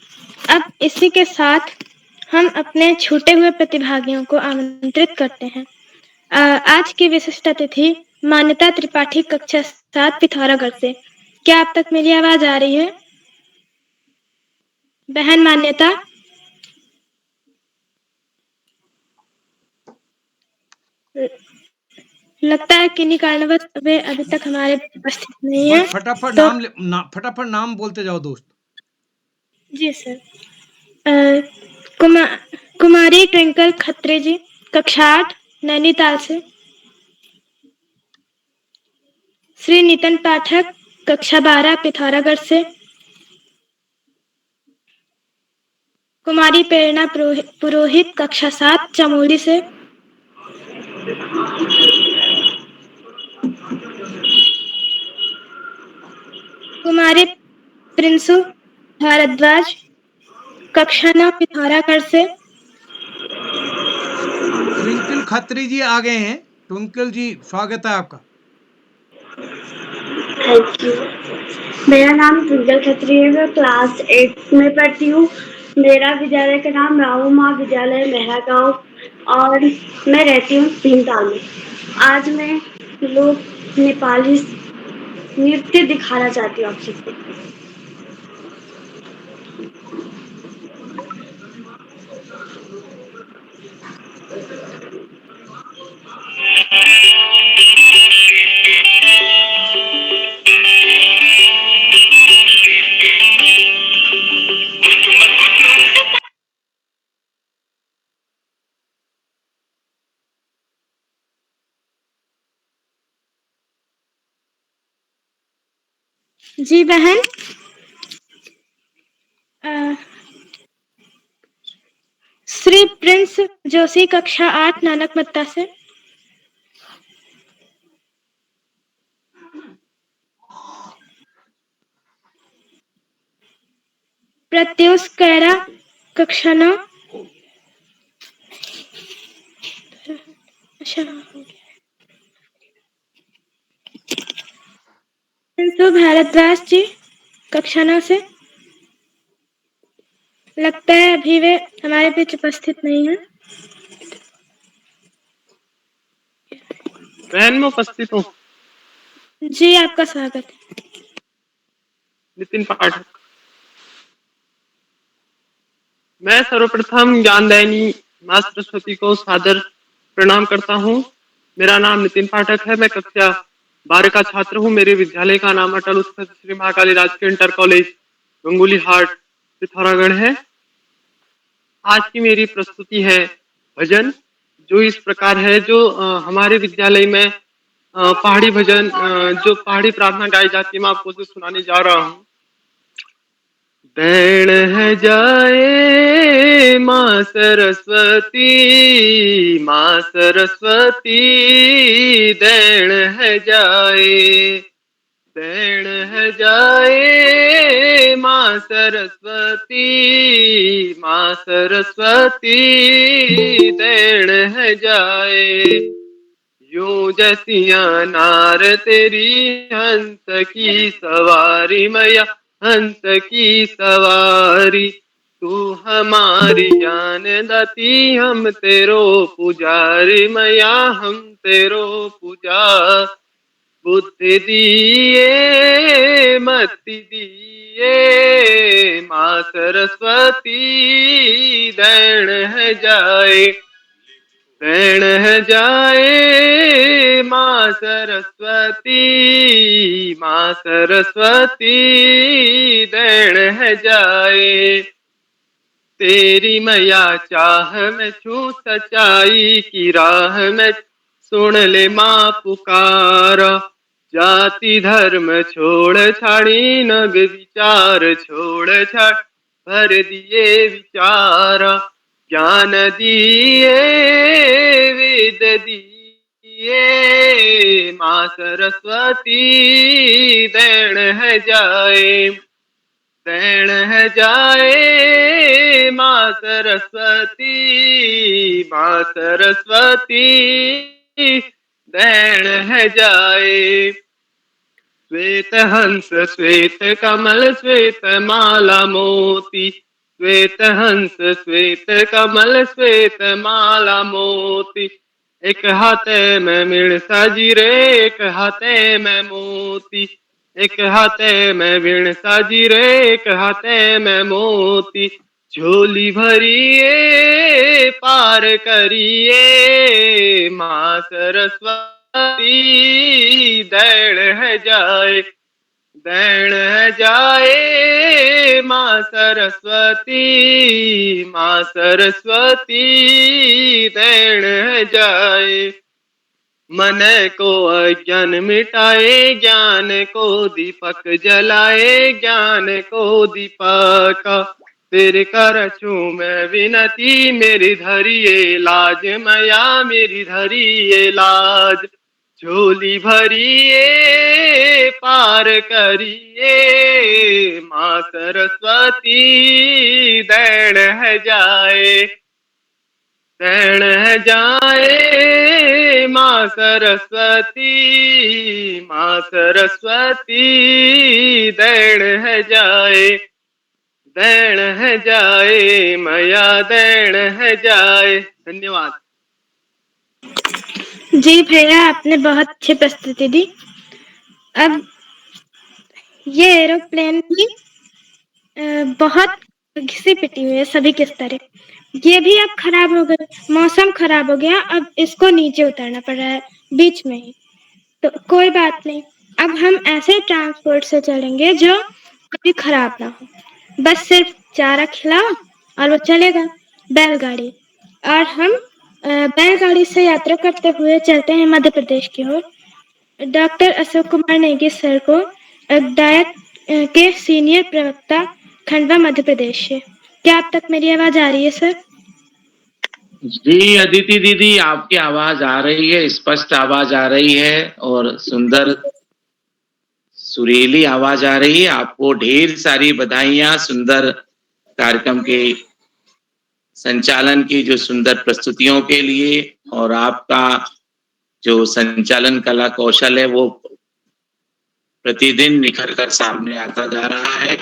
अब इसी के साथ हम अपने छूटे हुए प्रतिभागियों को आमंत्रित करते हैं। आज की विशिष्ट अतिथि मान्यता त्रिपाठी, कक्षा 7, पिथौरागढ़ से। क्या आप तक मेरी आवाज आ रही है? बहन मान्यता? लगता है किन्हीं कारणवश वे अभी तक हमारे उपस्थित नहीं है। फटाफट नाम बोलते जाओ दोस्त। जी सर। कुमारी ट्विंकल खत्री जी, कक्षा 8, नैनीताल से। श्री नितिन पाठक, कक्षा 12, पिथौरागढ़ से। कुमारी प्रेरणा पुरोहित, कक्षा 7, चमोली से। कुमारी प्रिंसु भारद्वाज, कक्षा 9, पिथौरागढ़ से। ट्विंकल खत्री जी आ गए हैं। ट्विंकल जी, स्वागत है आपका। Thank you. मेरा नाम ट्विंकल खत्री है, मैं क्लास 8 में पढ़ती हूँ। मेरा विद्यालय का नाम राहु माँ विद्यालय मेहरा गाँव, और मैं रहती हूँ भीमताल में। आज मैं लोग नेपाली नृत्य दिखाना चाहती हूँ आप सबको। जी बहन, श्री प्रिंस जोशी, कक्षा 8, नानकमत्ता से। प्रत्युष कैरा, कक्षा 9। प्रिंसु भारद्वाज जी, कक्षा 9 से। लगता है अभी वे हमारे बीच उपस्थित नहीं है। बहन मैं उपस्थित हूँ। जी आपका स्वागत है। नितिन पाठक। मैं सर्वप्रथम ज्ञानदायिनी माँ सरस्वती को सादर प्रणाम करता हूँ। मेरा नाम नितिन पाठक है। मैं कक्षा 12 का छात्र हूँ। मेरे विद्यालय का नाम अटल उत्कर्ष श्री महाकाली राजकीय इंटर कॉलेज गंगोली हाट पिथौरागढ़ है। आज की मेरी प्रस्तुति है भजन, जो इस प्रकार है। जो हमारे विद्यालय में पहाड़ी भजन, जो पहाड़ी प्रार्थना गाई जाती है, मैं आपको जो सुनाने जा रहा हूँ। बैण है जाए माँ सरस्वती, माँ सरस्वती दैण है जाए, दैण है जाए माँ सरस्वती, माँ सरस्वती दैण है जाए। यूं जैसिया नार तेरी हंस की सवारी मैया, हंस की सवारी। तू हमारी ज्ञान दाती, हम तेरो पुजारी मैया, हम तेरो पुजारी। बुद्धि दिए मति दिए माँ सरस्वती दैण है जाए, दैण है जाए माँ सरस्वती, माँ सरस्वती दैण है जाए। तेरी मैया चाह में छू सच्चाई की राह में, सुन ले माँ पुकारा। जाति धर्म छोड़ छाड़ी, नग विचार छोड़ छाड़ भर दिए विचारा। ज्ञान दिए वेद दिए माँ सरस्वती दैण है जाए, दैण है जाए माँ सरस्वती, माँ सरस्वती दैण है जाए। श्वेत हंस श्वेत कमल श्वेत माला मोती, श्वेत हंस श्वेत कमल श्वेत माला मोती। एक हाथे में मीण साजी रे, एक हाथे में मोती, एक हाथे में वीण साजी रे, एक हाथे में मोती। झोली भरिए पार करिए माँ सरस्वती दैण है जाए, दैण है जाए माँ सरस्वती, माँ सरस्वती दैण है जाए। मन को अज्ञान मिटाए, ज्ञान को दीपक जलाए, ज्ञान को दीपक। तेरे कर छू मैं विनती, मेरी धरिए लाज मैया, मेरी धरिए लाज। झोली भरिए पार करिए माँ सरस्वती दैण है जाए, दैण है जाए माँ सरस्वती, माँ सरस्वती दैण है जाए, दैण है जाए मैया, दैण है जाए। धन्यवाद। जी भैया, आपने बहुत अच्छी प्रस्तुति दी। अब ये एरोप्लेन भी बहुत घिसी पिटी हुई है सभी किस तरह। ये भी अब खराब हो गई, मौसम खराब हो गया, अब इसको नीचे उतारना पड़ रहा है बीच में ही। तो कोई बात नहीं, अब हम ऐसे ट्रांसपोर्ट से चलेंगे जो कभी खराब ना हो। बस सिर्फ चारा खिलाओ और वो चलेगा, बैलगाड़ी। और हम बैलगाड़ी से यात्रा करते हुए चलते हैं मध्य प्रदेश की ओर। डॉक्टर अशोक कुमार नेगी सर को डायट के सीनियर प्रवक्ता, खंडवा मध्य प्रदेश से। क्या आप तक मेरी आवाज आ रही है सर? जी अदिति दीदी, आपकी आवाज आ रही है, स्पष्ट आवाज आ रही है और सुंदर सुरीली आवाज आ रही है। आपको ढेर सारी बधाइयां सुंदर कार्यक्रम के संचालन की, जो सुंदर प्रस्तुतियों के लिए। और आपका जो संचालन कला कौशल है वो प्रतिदिन निखर कर सामने आता जा रहा है।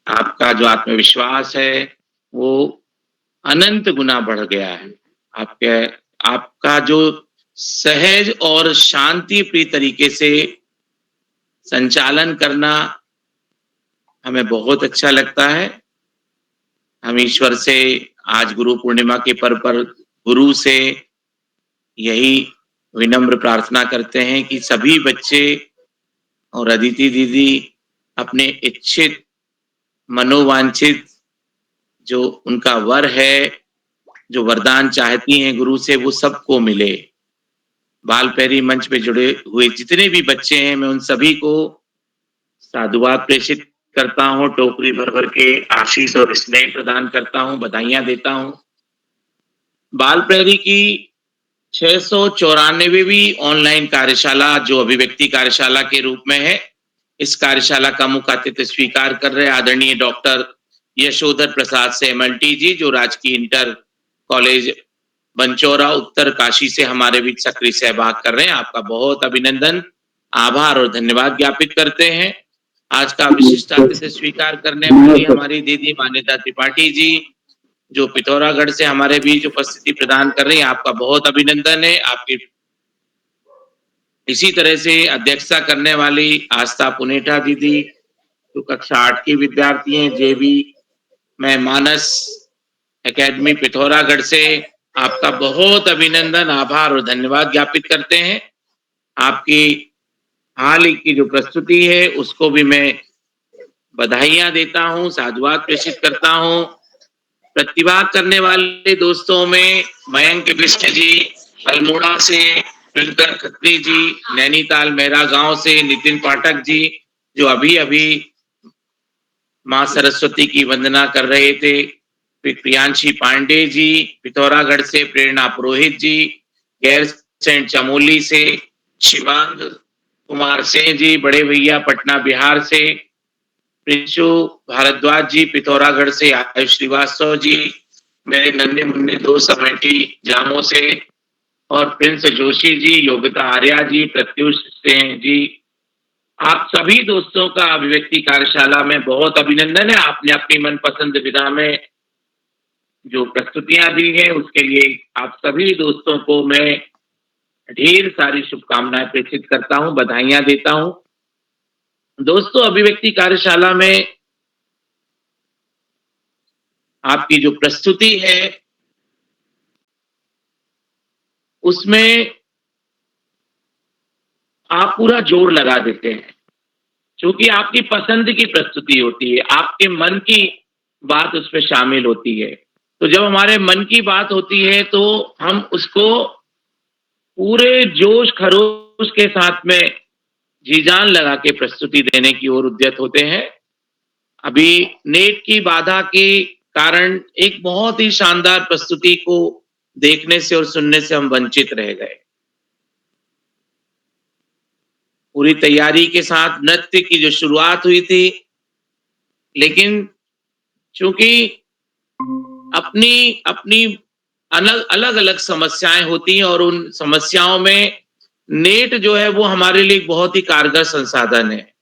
आपका जो आत्मविश्वास है वो अनंत गुना बढ़ गया है। आपका जो सहज और शांति प्रिय तरीके से संचालन करना हमें बहुत अच्छा लगता है। हम ईश्वर से आज गुरु पूर्णिमा के पर्व पर गुरु से यही विनम्र प्रार्थना करते हैं कि सभी बच्चे और अदिति दीदी अपने इच्छित मनोवांछित जो उनका वर है, जो वरदान चाहती हैं गुरु से, वो सबको मिले। बाल पैरी मंच पे जुड़े हुए जितने भी बच्चे हैं, मैं उन सभी को साधुवाद प्रेषित करता हूँ, टोकरी भर भर के आशीष और स्नेह प्रदान करता हूँ, बधाइयां देता हूँ। बाल प्रहरी की 694वीं ऑनलाइन कार्यशाला जो अभिव्यक्ति कार्यशाला के रूप में है, इस कार्यशाला का मुख्य अतिथि स्वीकार कर रहे आदरणीय डॉक्टर यशोधर प्रसाद सेमल्टी जी, जो राजकीय इंटर कॉलेज बंचौरा उत्तर काशी से हमारे बीच सक्रिय सहभाग कर रहे हैं। आपका बहुत अभिनंदन, आभार और धन्यवाद ज्ञापित करते हैं। आज का विशिष्ट अतिथि स्वीकार करने वाली हमारी दीदी मान्यता त्रिपाठी जी, जो पिथौरागढ़ से हमारे बीच उपस्थिति प्रदान कर रही हैं, आपका बहुत अभिनंदन है। आपकी इसी तरह से अध्यक्षता करने वाली आस्था पुनेठा दीदी, जो कक्षा 8 की विद्यार्थी हैं, जेबी में मानस एकेडमी पिथौरागढ़ से, आपका बहुत अभिनंदन, आभार और धन्यवाद ज्ञापित करते हैं। आपकी हाल ही की जो प्रस्तुति है उसको भी मैं बधाइयां देता हूं, साधुवाद प्रेषित करता हूं। प्रतिभाग करने वाले दोस्तों में मयंक बिष्ट जी अल्मोड़ा से, ट्विंकल खत्री जी नैनीताल मेरा गांव से, नितिन पाठक जी जो अभी अभी मां सरस्वती की वंदना कर रहे थे, प्रियांशी पांडे जी पिथौरागढ़ से, प्रेरणा पुरोहित जी गैर सेंट चमोली से, शिवांग कुमार सिंह जी बड़े भैया पटना बिहार से, प्रिंशु भारद्वाज जी पिथौरागढ़ से, आयुष श्रीवास्तव जी मेरे नन्हे मुन्ने दोस्त अमेठी जामो से, और प्रिंस जोशी जी, योगिता आर्या जी, प्रत्युष सिंह जी, आप सभी दोस्तों का अभिव्यक्ति कार्यशाला में बहुत अभिनंदन है। आपने अपनी मनपसंद विधा में जो प्रस्तुतियां दी हैं उसके लिए आप सभी दोस्तों को मैं ढेर सारी शुभकामनाएं प्रेषित करता हूं, बधाइयां देता हूं। दोस्तों, अभिव्यक्ति कार्यशाला में आपकी जो प्रस्तुति है उसमें आप पूरा जोर लगा देते हैं, क्योंकि आपकी पसंद की प्रस्तुति होती है, आपके मन की बात उसमें शामिल होती है। तो जब हमारे मन की बात होती है तो हम उसको पूरे जोश खरोश के साथ में जी जान लगा के प्रस्तुति देने की ओर उद्यत होते हैं। अभी नेट की बाधा के कारण एक बहुत ही शानदार प्रस्तुति को देखने से और सुनने से हम वंचित रह गए। पूरी तैयारी के साथ नृत्य की जो शुरुआत हुई थी, लेकिन चूंकि अपनी अपनी अलग अलग समस्याएं होती हैं और उन समस्याओं में नेट जो है वो हमारे लिए बहुत ही कारगर संसाधन है।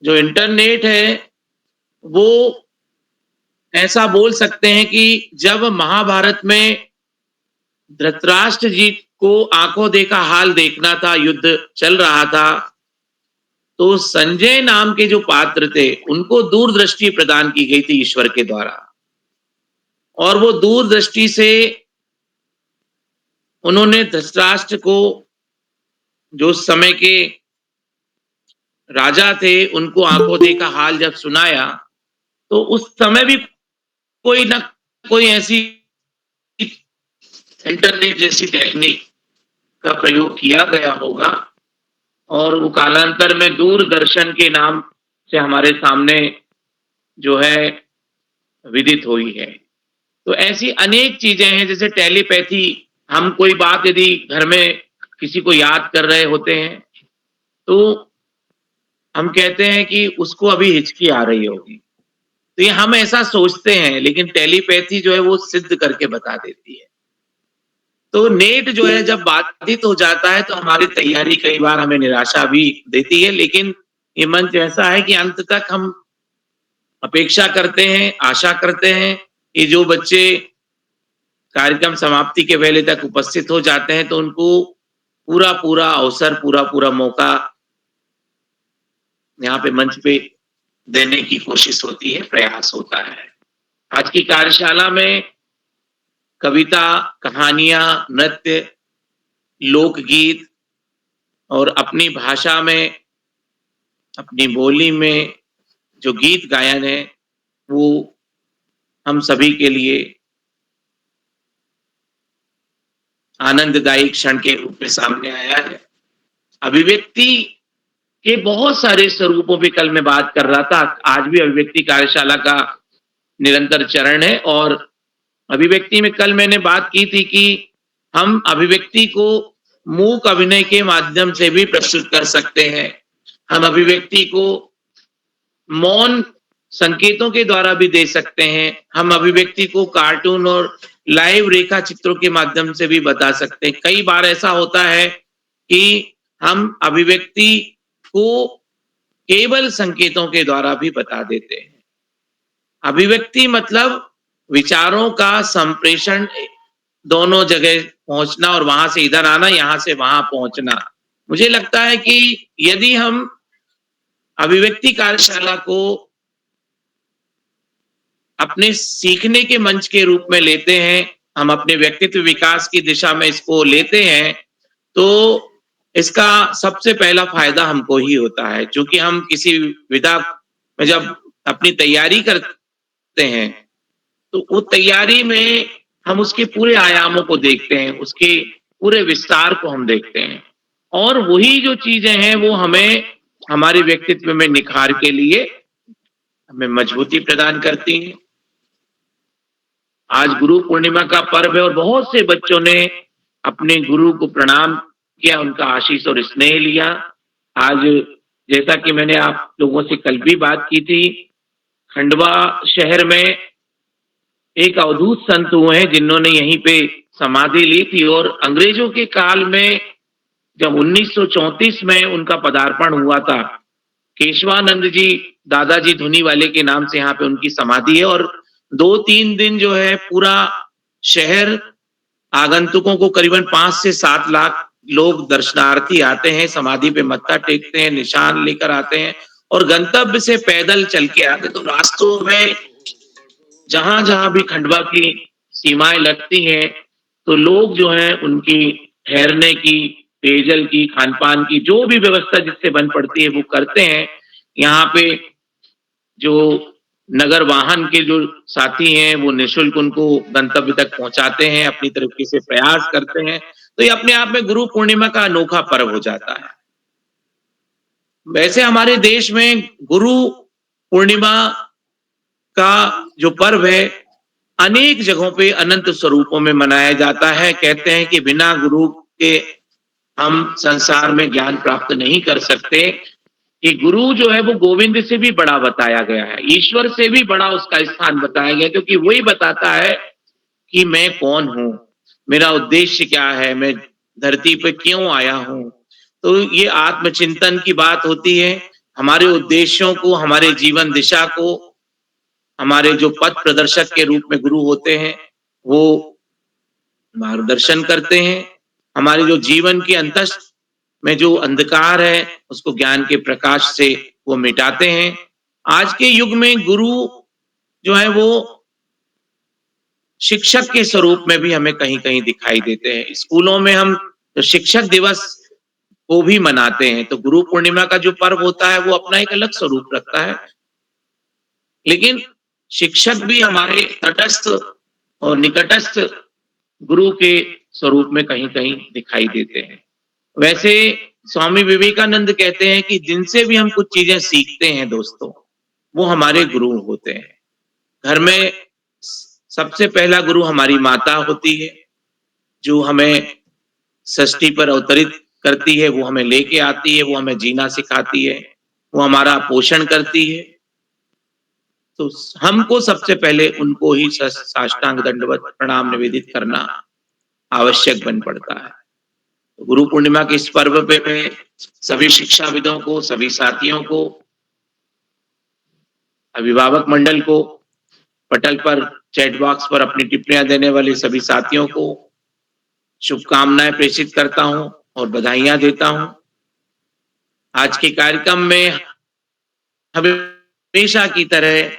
जो इंटरनेट है वो ऐसा बोल सकते हैं कि जब महाभारत में धृतराष्ट्र जी को आंखों देखा हाल देखना था, युद्ध चल रहा था, तो संजय नाम के जो पात्र थे उनको दूरदृष्टि प्रदान की गई थी ईश्वर के द्वारा, और वो दूरदृष्टि से उन्होंने धृतराष्ट्र को, जो उस समय के राजा थे, उनको आंखों देखा हाल जब सुनाया, तो उस समय भी कोई ना कोई ऐसी इंटरनेट जैसी टेक्निक का प्रयोग किया गया होगा, और वो कालांतर में दूरदर्शन के नाम से हमारे सामने जो है विदित हुई है। तो ऐसी अनेक चीजें हैं, जैसे टेलीपैथी, हम कोई बात यदि घर में किसी को याद कर रहे होते हैं तो हम कहते हैं कि उसको अभी हिचकी आ रही होगी, तो ये हम ऐसा सोचते हैं, लेकिन टेलीपैथी जो है वो सिद्ध करके बता देती है। तो नेट जो है जब बाधित हो जाता है तो हमारी तैयारी कई बार हमें निराशा भी देती है, लेकिन ये मंच ऐसा है कि अंत तक हम अपेक्षा करते हैं, आशा करते हैं कि जो बच्चे कार्यक्रम समाप्ति के पहले तक उपस्थित हो जाते हैं तो उनको पूरा पूरा अवसर, पूरा पूरा मौका यहाँ पे मंच पे देने की कोशिश होती है, प्रयास होता है। आज की कार्यशाला में कविता, कहानियां, नृत्य, लोकगीत और अपनी भाषा में, अपनी बोली में जो गीत गायन है, वो हम सभी के लिए आनंददायी क्षण के रूप में सामने आया है। अभिव्यक्ति के बहुत सारे स्वरूपों पे कल मैं बात कर रहा था, आज भी अभिव्यक्ति कार्यशाला का निरंतर चरण है। और अभिव्यक्ति में कल मैंने बात की थी कि हम अभिव्यक्ति को मूक अभिनय के माध्यम से भी प्रस्तुत कर सकते हैं, हम अभिव्यक्ति को मौन संकेतों के द्वारा भी दे सकते हैं, हम अभिव्यक्ति को कार्टून और लाइव रेखा चित्रों के माध्यम से भी बता सकते हैं। कई बार ऐसा होता है कि हम अभिव्यक्ति को केवल संकेतों के द्वारा भी बता देते हैं। अभिव्यक्ति मतलब विचारों का संप्रेषण, दोनों जगह पहुंचना और वहां से इधर आना, यहां से वहां पहुंचना। मुझे लगता है कि यदि हम अभिव्यक्ति कार्यशाला को अपने सीखने के मंच के रूप में लेते हैं, हम अपने व्यक्तित्व विकास की दिशा में इसको लेते हैं, तो इसका सबसे पहला फायदा हमको ही होता है। क्योंकि हम किसी विधा में जब अपनी तैयारी करते हैं, तो वो तैयारी में हम उसके पूरे आयामों को देखते हैं, उसके पूरे विस्तार को हम देखते हैं, और वही जो चीजें हैं वो हमें हमारे व्यक्तित्व में निखार के लिए हमें मजबूती प्रदान करती हैं। आज गुरु पूर्णिमा का पर्व है और बहुत से बच्चों ने अपने गुरु को प्रणाम किया, उनका आशीष और स्नेह लिया। आज जैसा कि मैंने आप लोगों से कल भी बात की थी, खंडवा शहर में एक अवधूत संत हुए हैं जिन्होंने यहीं पे समाधि ली थी, और अंग्रेजों के काल में जब 1934 में उनका पदार्पण हुआ था, केशवानंद जी दादाजी धुनी वाले के नाम से यहाँ पे उनकी समाधि है। और 2-3 दिन जो है पूरा शहर आगंतुकों को करीबन 5 से 7 लाख लोग दर्शनार्थी आते हैं, समाधि पे मत्था टेकते हैं, निशान लेकर आते हैं और गंतव्य से पैदल चल के आते। तो रास्तों में जहां जहां भी खंडवा की सीमाएं लगती हैं, तो लोग जो है उनकी ठहरने की, पेयजल की, खान पान की जो भी व्यवस्था जिससे बन पड़ती है वो करते हैं। यहाँ पे जो नगर वाहन के जो साथी हैं वो निःशुल्क उनको गंतव्य तक पहुंचाते हैं, अपनी तरीके से प्रयास करते हैं। तो ये अपने आप में गुरु पूर्णिमा का अनोखा पर्व हो जाता है। वैसे हमारे देश में गुरु पूर्णिमा का जो पर्व है अनेक जगहों पे अनंत स्वरूपों में मनाया जाता है। कहते हैं कि बिना गुरु के हम संसार में ज्ञान प्राप्त नहीं कर सकते। कि गुरु जो है वो गोविंद से भी बड़ा बताया गया है, ईश्वर से भी बड़ा उसका स्थान बताया गया, क्योंकि वही बताता है कि मैं कौन हूं, मेरा उद्देश्य क्या है, मैं धरती पे क्यों आया हूं। तो ये आत्मचिंतन की बात होती है। हमारे उद्देश्यों को, हमारे जीवन दिशा को, हमारे जो पथ प्रदर्शक के रूप में गुरु होते हैं वो मार्गदर्शन करते हैं। हमारे जो जीवन के अंतस्थ में जो अंधकार है उसको ज्ञान के प्रकाश से वो मिटाते हैं। आज के युग में गुरु जो है वो शिक्षक के स्वरूप में भी हमें कहीं कहीं दिखाई देते हैं। स्कूलों में हम तो शिक्षक दिवस को भी मनाते हैं, तो गुरु पूर्णिमा का जो पर्व होता है वो अपना एक अलग स्वरूप रखता है। लेकिन शिक्षक भी हमारे तटस्थ और निकटस्थ गुरु के स्वरूप में कहीं कहीं दिखाई देते हैं। वैसे स्वामी विवेकानंद कहते हैं कि जिनसे भी हम कुछ चीजें सीखते हैं दोस्तों, वो हमारे गुरु होते हैं। घर में सबसे पहला गुरु हमारी माता होती है, जो हमें षष्ठी पर अवतरित करती है, वो हमें लेके आती है, वो हमें जीना सिखाती है, वो हमारा पोषण करती है। तो हमको सबसे पहले उनको ही साष्टांग दंडवत प्रणाम निवेदित करना आवश्यक बन पड़ता है। गुरु पूर्णिमा के इस पर्व पे मैं सभी शिक्षाविदों को, सभी साथियों को, अभिभावक मंडल को, पटल पर चैट बॉक्स पर अपनी टिप्पणियां देने वाले सभी साथियों को शुभकामनाएं प्रेषित करता हूं और बधाइयां देता हूं। आज के कार्यक्रम में हमेशा की तरह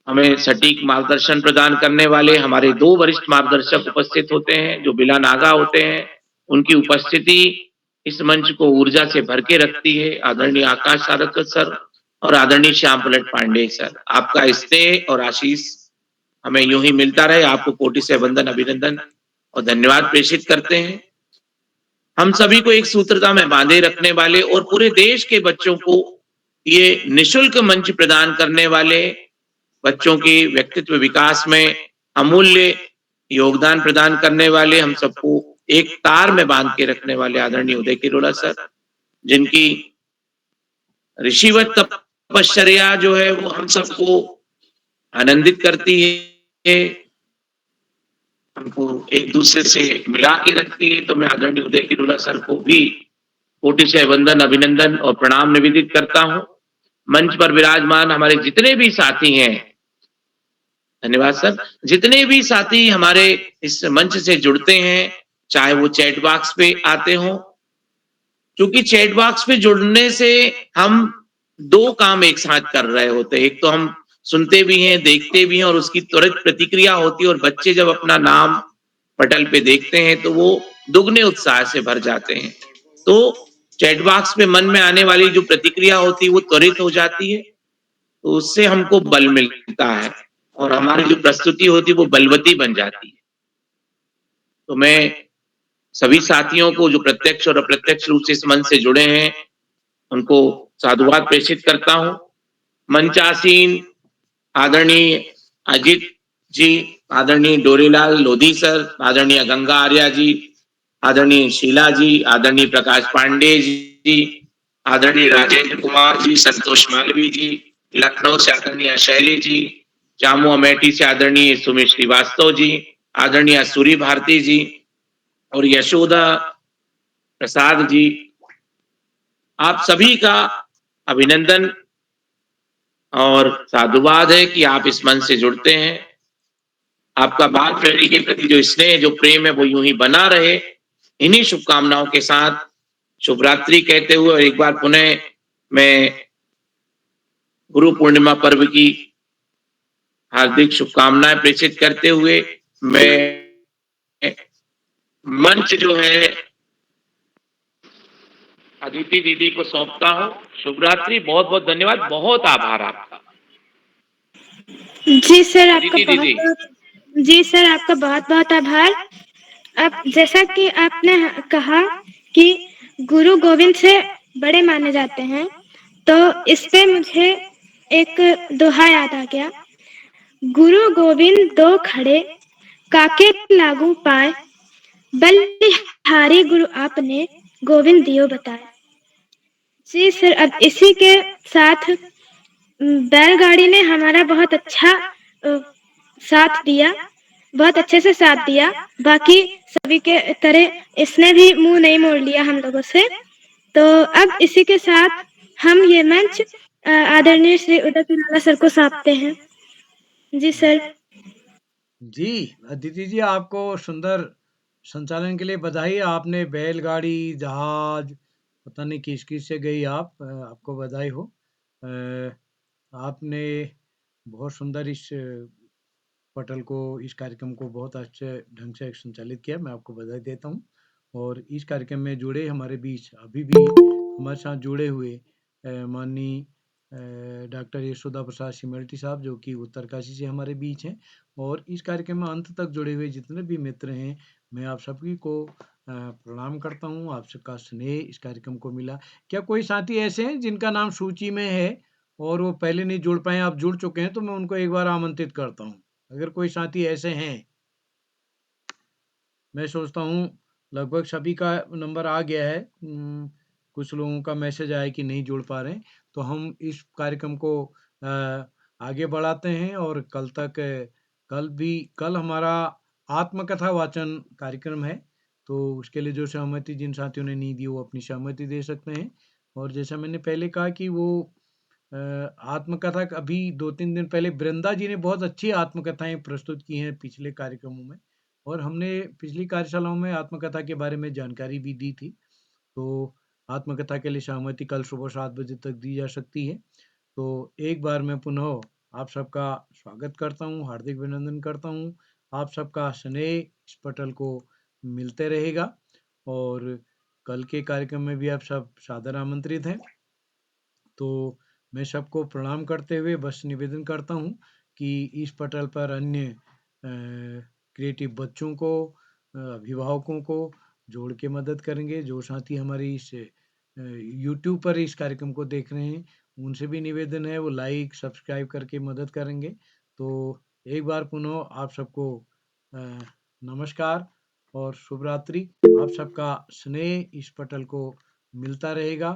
हमें सटीक मार्गदर्शन प्रदान करने वाले हमारे 2 वरिष्ठ मार्गदर्शक उपस्थित होते हैं, जो बिला नागा होते हैं। उनकी उपस्थिति इस मंच को ऊर्जा से भर के रखती है। आदरणीय आकाश सारस्वत सर और आदरणीय श्याम पलट पांडे सर, आपका स्नेह और आशीष हमें यूं ही मिलता रहे। आपको कोटि से वंदन, अभिनंदन और धन्यवाद प्रेषित करते हैं। हम सभी को एक सूत्रता में बांधे रखने वाले और पूरे देश के बच्चों को ये निशुल्क मंच प्रदान करने वाले, बच्चों के व्यक्तित्व विकास में अमूल्य योगदान प्रदान करने वाले, हम सबको एक तार में बांध के रखने वाले आदरणीय उदय किरोड़ा सर, जिनकी ऋषिवत तपश्चर्या जो है वो हम सबको आनंदित करती है, हमको एक दूसरे से मिला के रखती है। तो मैं आदरणीय उदय किरोड़ा सर को भी कोटि से वंदन, अभिनंदन और प्रणाम निवेदित करता हूं। मंच पर विराजमान हमारे जितने भी साथी हैं, धन्यवाद सर, जितने भी साथी हमारे इस मंच से जुड़ते हैं, चाहे वो चैट बॉक्स पे आते हों, क्योंकि चैट बॉक्स पे जुड़ने से हम 2 काम एक साथ कर रहे होते हैं। एक तो हम सुनते भी हैं, देखते भी हैं और उसकी त्वरित प्रतिक्रिया होती है, और बच्चे जब अपना नाम पटल पे देखते हैं तो वो दुगने उत्साह से भर जाते हैं। तो चैट बॉक्स पे मन में आने वाली जो प्रतिक्रिया होती है वो त्वरित हो जाती है, तो उससे हमको बल मिलता है और हमारी जो प्रस्तुति होती है वो बलवती बन जाती है। तो मैं सभी साथियों को जो प्रत्यक्ष और अप्रत्यक्ष रूप से इस मंच से जुड़े हैं, उनको साधुवाद प्रेषित करता हूं। मंचासीन आदरणीय अजित जी, आदरणीय डोरीलाल लोधी सर, आदरणीय गंगा आर्या जी, आदरणीय शीला जी, आदरणीय प्रकाश पांडे जी, आदरणीय राजेंद्र कुमार जी, संतोष मालवी जी, लखनऊ से आदरणीय शैली जी, जामू अमेठी से आदरणीय सुमित श्रीवास्तव जी, आदरणीय सूरी भारती जी और यशोदा प्रसाद जी, आप सभी का अभिनंदन और साधुवाद है कि आप इस मंच से जुड़ते हैं। आपका बाल प्रेमी के प्रति जो स्नेह, जो प्रेम है वो यूं ही बना रहे। इन्हीं शुभकामनाओं के साथ शुभ रात्रि कहते हुए और एक बार पुनः मैं गुरु पूर्णिमा पर्व की हार्दिक शुभकामनाएं प्रेषित करते हुए मैं मंच जो है अदिति दीदी को सौंपता हूं। शुभ रात्रि, बहुत बहुत धन्यवाद, बहुत आभार आपका। जी सर, आपका अदिति दीदी। जी सर, आपका बहुत बहुत आभार। अब जैसा कि आपने कहा कि गुरु गोविंद से बड़े माने जाते हैं, तो इस पे मुझे एक दोहा याद आ गया। गुरु गोविंद 2 खड़े, काके लागू पाए, बलिहारी गुरु आपने, गोविंद दियो बताए। जी सर, अब इसी के साथ बैलगाड़ी ने हमारा बहुत अच्छा साथ दिया, बहुत अच्छे से साथ दिया। बाकी सभी के तरह इसने भी मुंह नहीं मोड़ लिया हम लोगों से। तो अब इसी के साथ हम ये मंच आदरणीय श्री उदय किरोड़ा सर को सौंपते हैं। जी सर। जी, अदिति जी, आपको सुंदर संचालन के लिए बधाई। आपने बैलगाड़ी, जहाज, पता नहीं किस-किस से गई आप, आपको बधाई हो। आपने बहुत सुंदर इस पटल को, इस कार्यक्रम को बहुत अच्छे ढंग से संचालित किया, मैं आपको बधाई देता हूँ। और इस कार्यक्रम में जुड़े हमारे बीच अभी भी हमारे साथ जुड़े हुए माननीय डॉक्टर यशोदा प्रसाद सिमल्टी साहब, जो कि उत्तरकाशी से हमारे बीच हैं, और इस कार्यक्रम में अंत तक जुड़े हुए जितने भी मित्र हैं, मैं आप सभी को प्रणाम करता हूँ। आप सबका स्नेह इस कार्यक्रम को मिला। क्या कोई साथी ऐसे हैं जिनका नाम सूची में है और वो पहले नहीं जुड़ पाए, आप जुड़ चुके हैं, तो मैं उनको एक बार आमंत्रित करता हूँ। अगर कोई साथी ऐसे हैं, मैं सोचता हूँ लगभग सभी का नंबर आ गया है। कुछ लोगों का मैसेज आया कि नहीं जुड़ पा रहे हैं, तो हम इस कार्यक्रम को आगे बढ़ाते हैं और कल हमारा आत्मकथा वाचन कार्यक्रम है, तो उसके लिए जो सहमति जिन साथियों ने नहीं दी वो अपनी सहमति दे सकते हैं। और जैसा मैंने पहले कहा कि वो आत्मकथा अभी 2-3 दिन पहले वृंदा जी ने बहुत अच्छी आत्मकथाएं प्रस्तुत की हैं पिछले कार्यक्रमों में, और हमने पिछली कार्यशालाओं में आत्मकथा के बारे में जानकारी भी दी थी। तो आत्मकथा के लिए सहमति कल सुबह 7 बजे तक दी जा सकती है। तो एक बार मैं पुनः आप सबका स्वागत करता हूँ, हार्दिक अभिनंदन करता हूँ। आप सबका स्नेह इस पटल को मिलते रहेगा और कल के कार्यक्रम में भी आप सब सादर आमंत्रित हैं। तो मैं सबको प्रणाम करते हुए बस निवेदन करता हूँ कि इस पटल पर अन्य क्रिएटिव बच्चों को, अभिभावकों को जोड़ के मदद करेंगे। जो साथी हमारी इस यूट्यूब पर इस कार्यक्रम को देख रहे हैं, उनसे भी निवेदन है वो लाइक सब्सक्राइब करके मदद करेंगे। तो एक बार पुनः आप सबको नमस्कार और शुभ रात्रि। आप सबका स्नेह इस पटल को मिलता रहेगा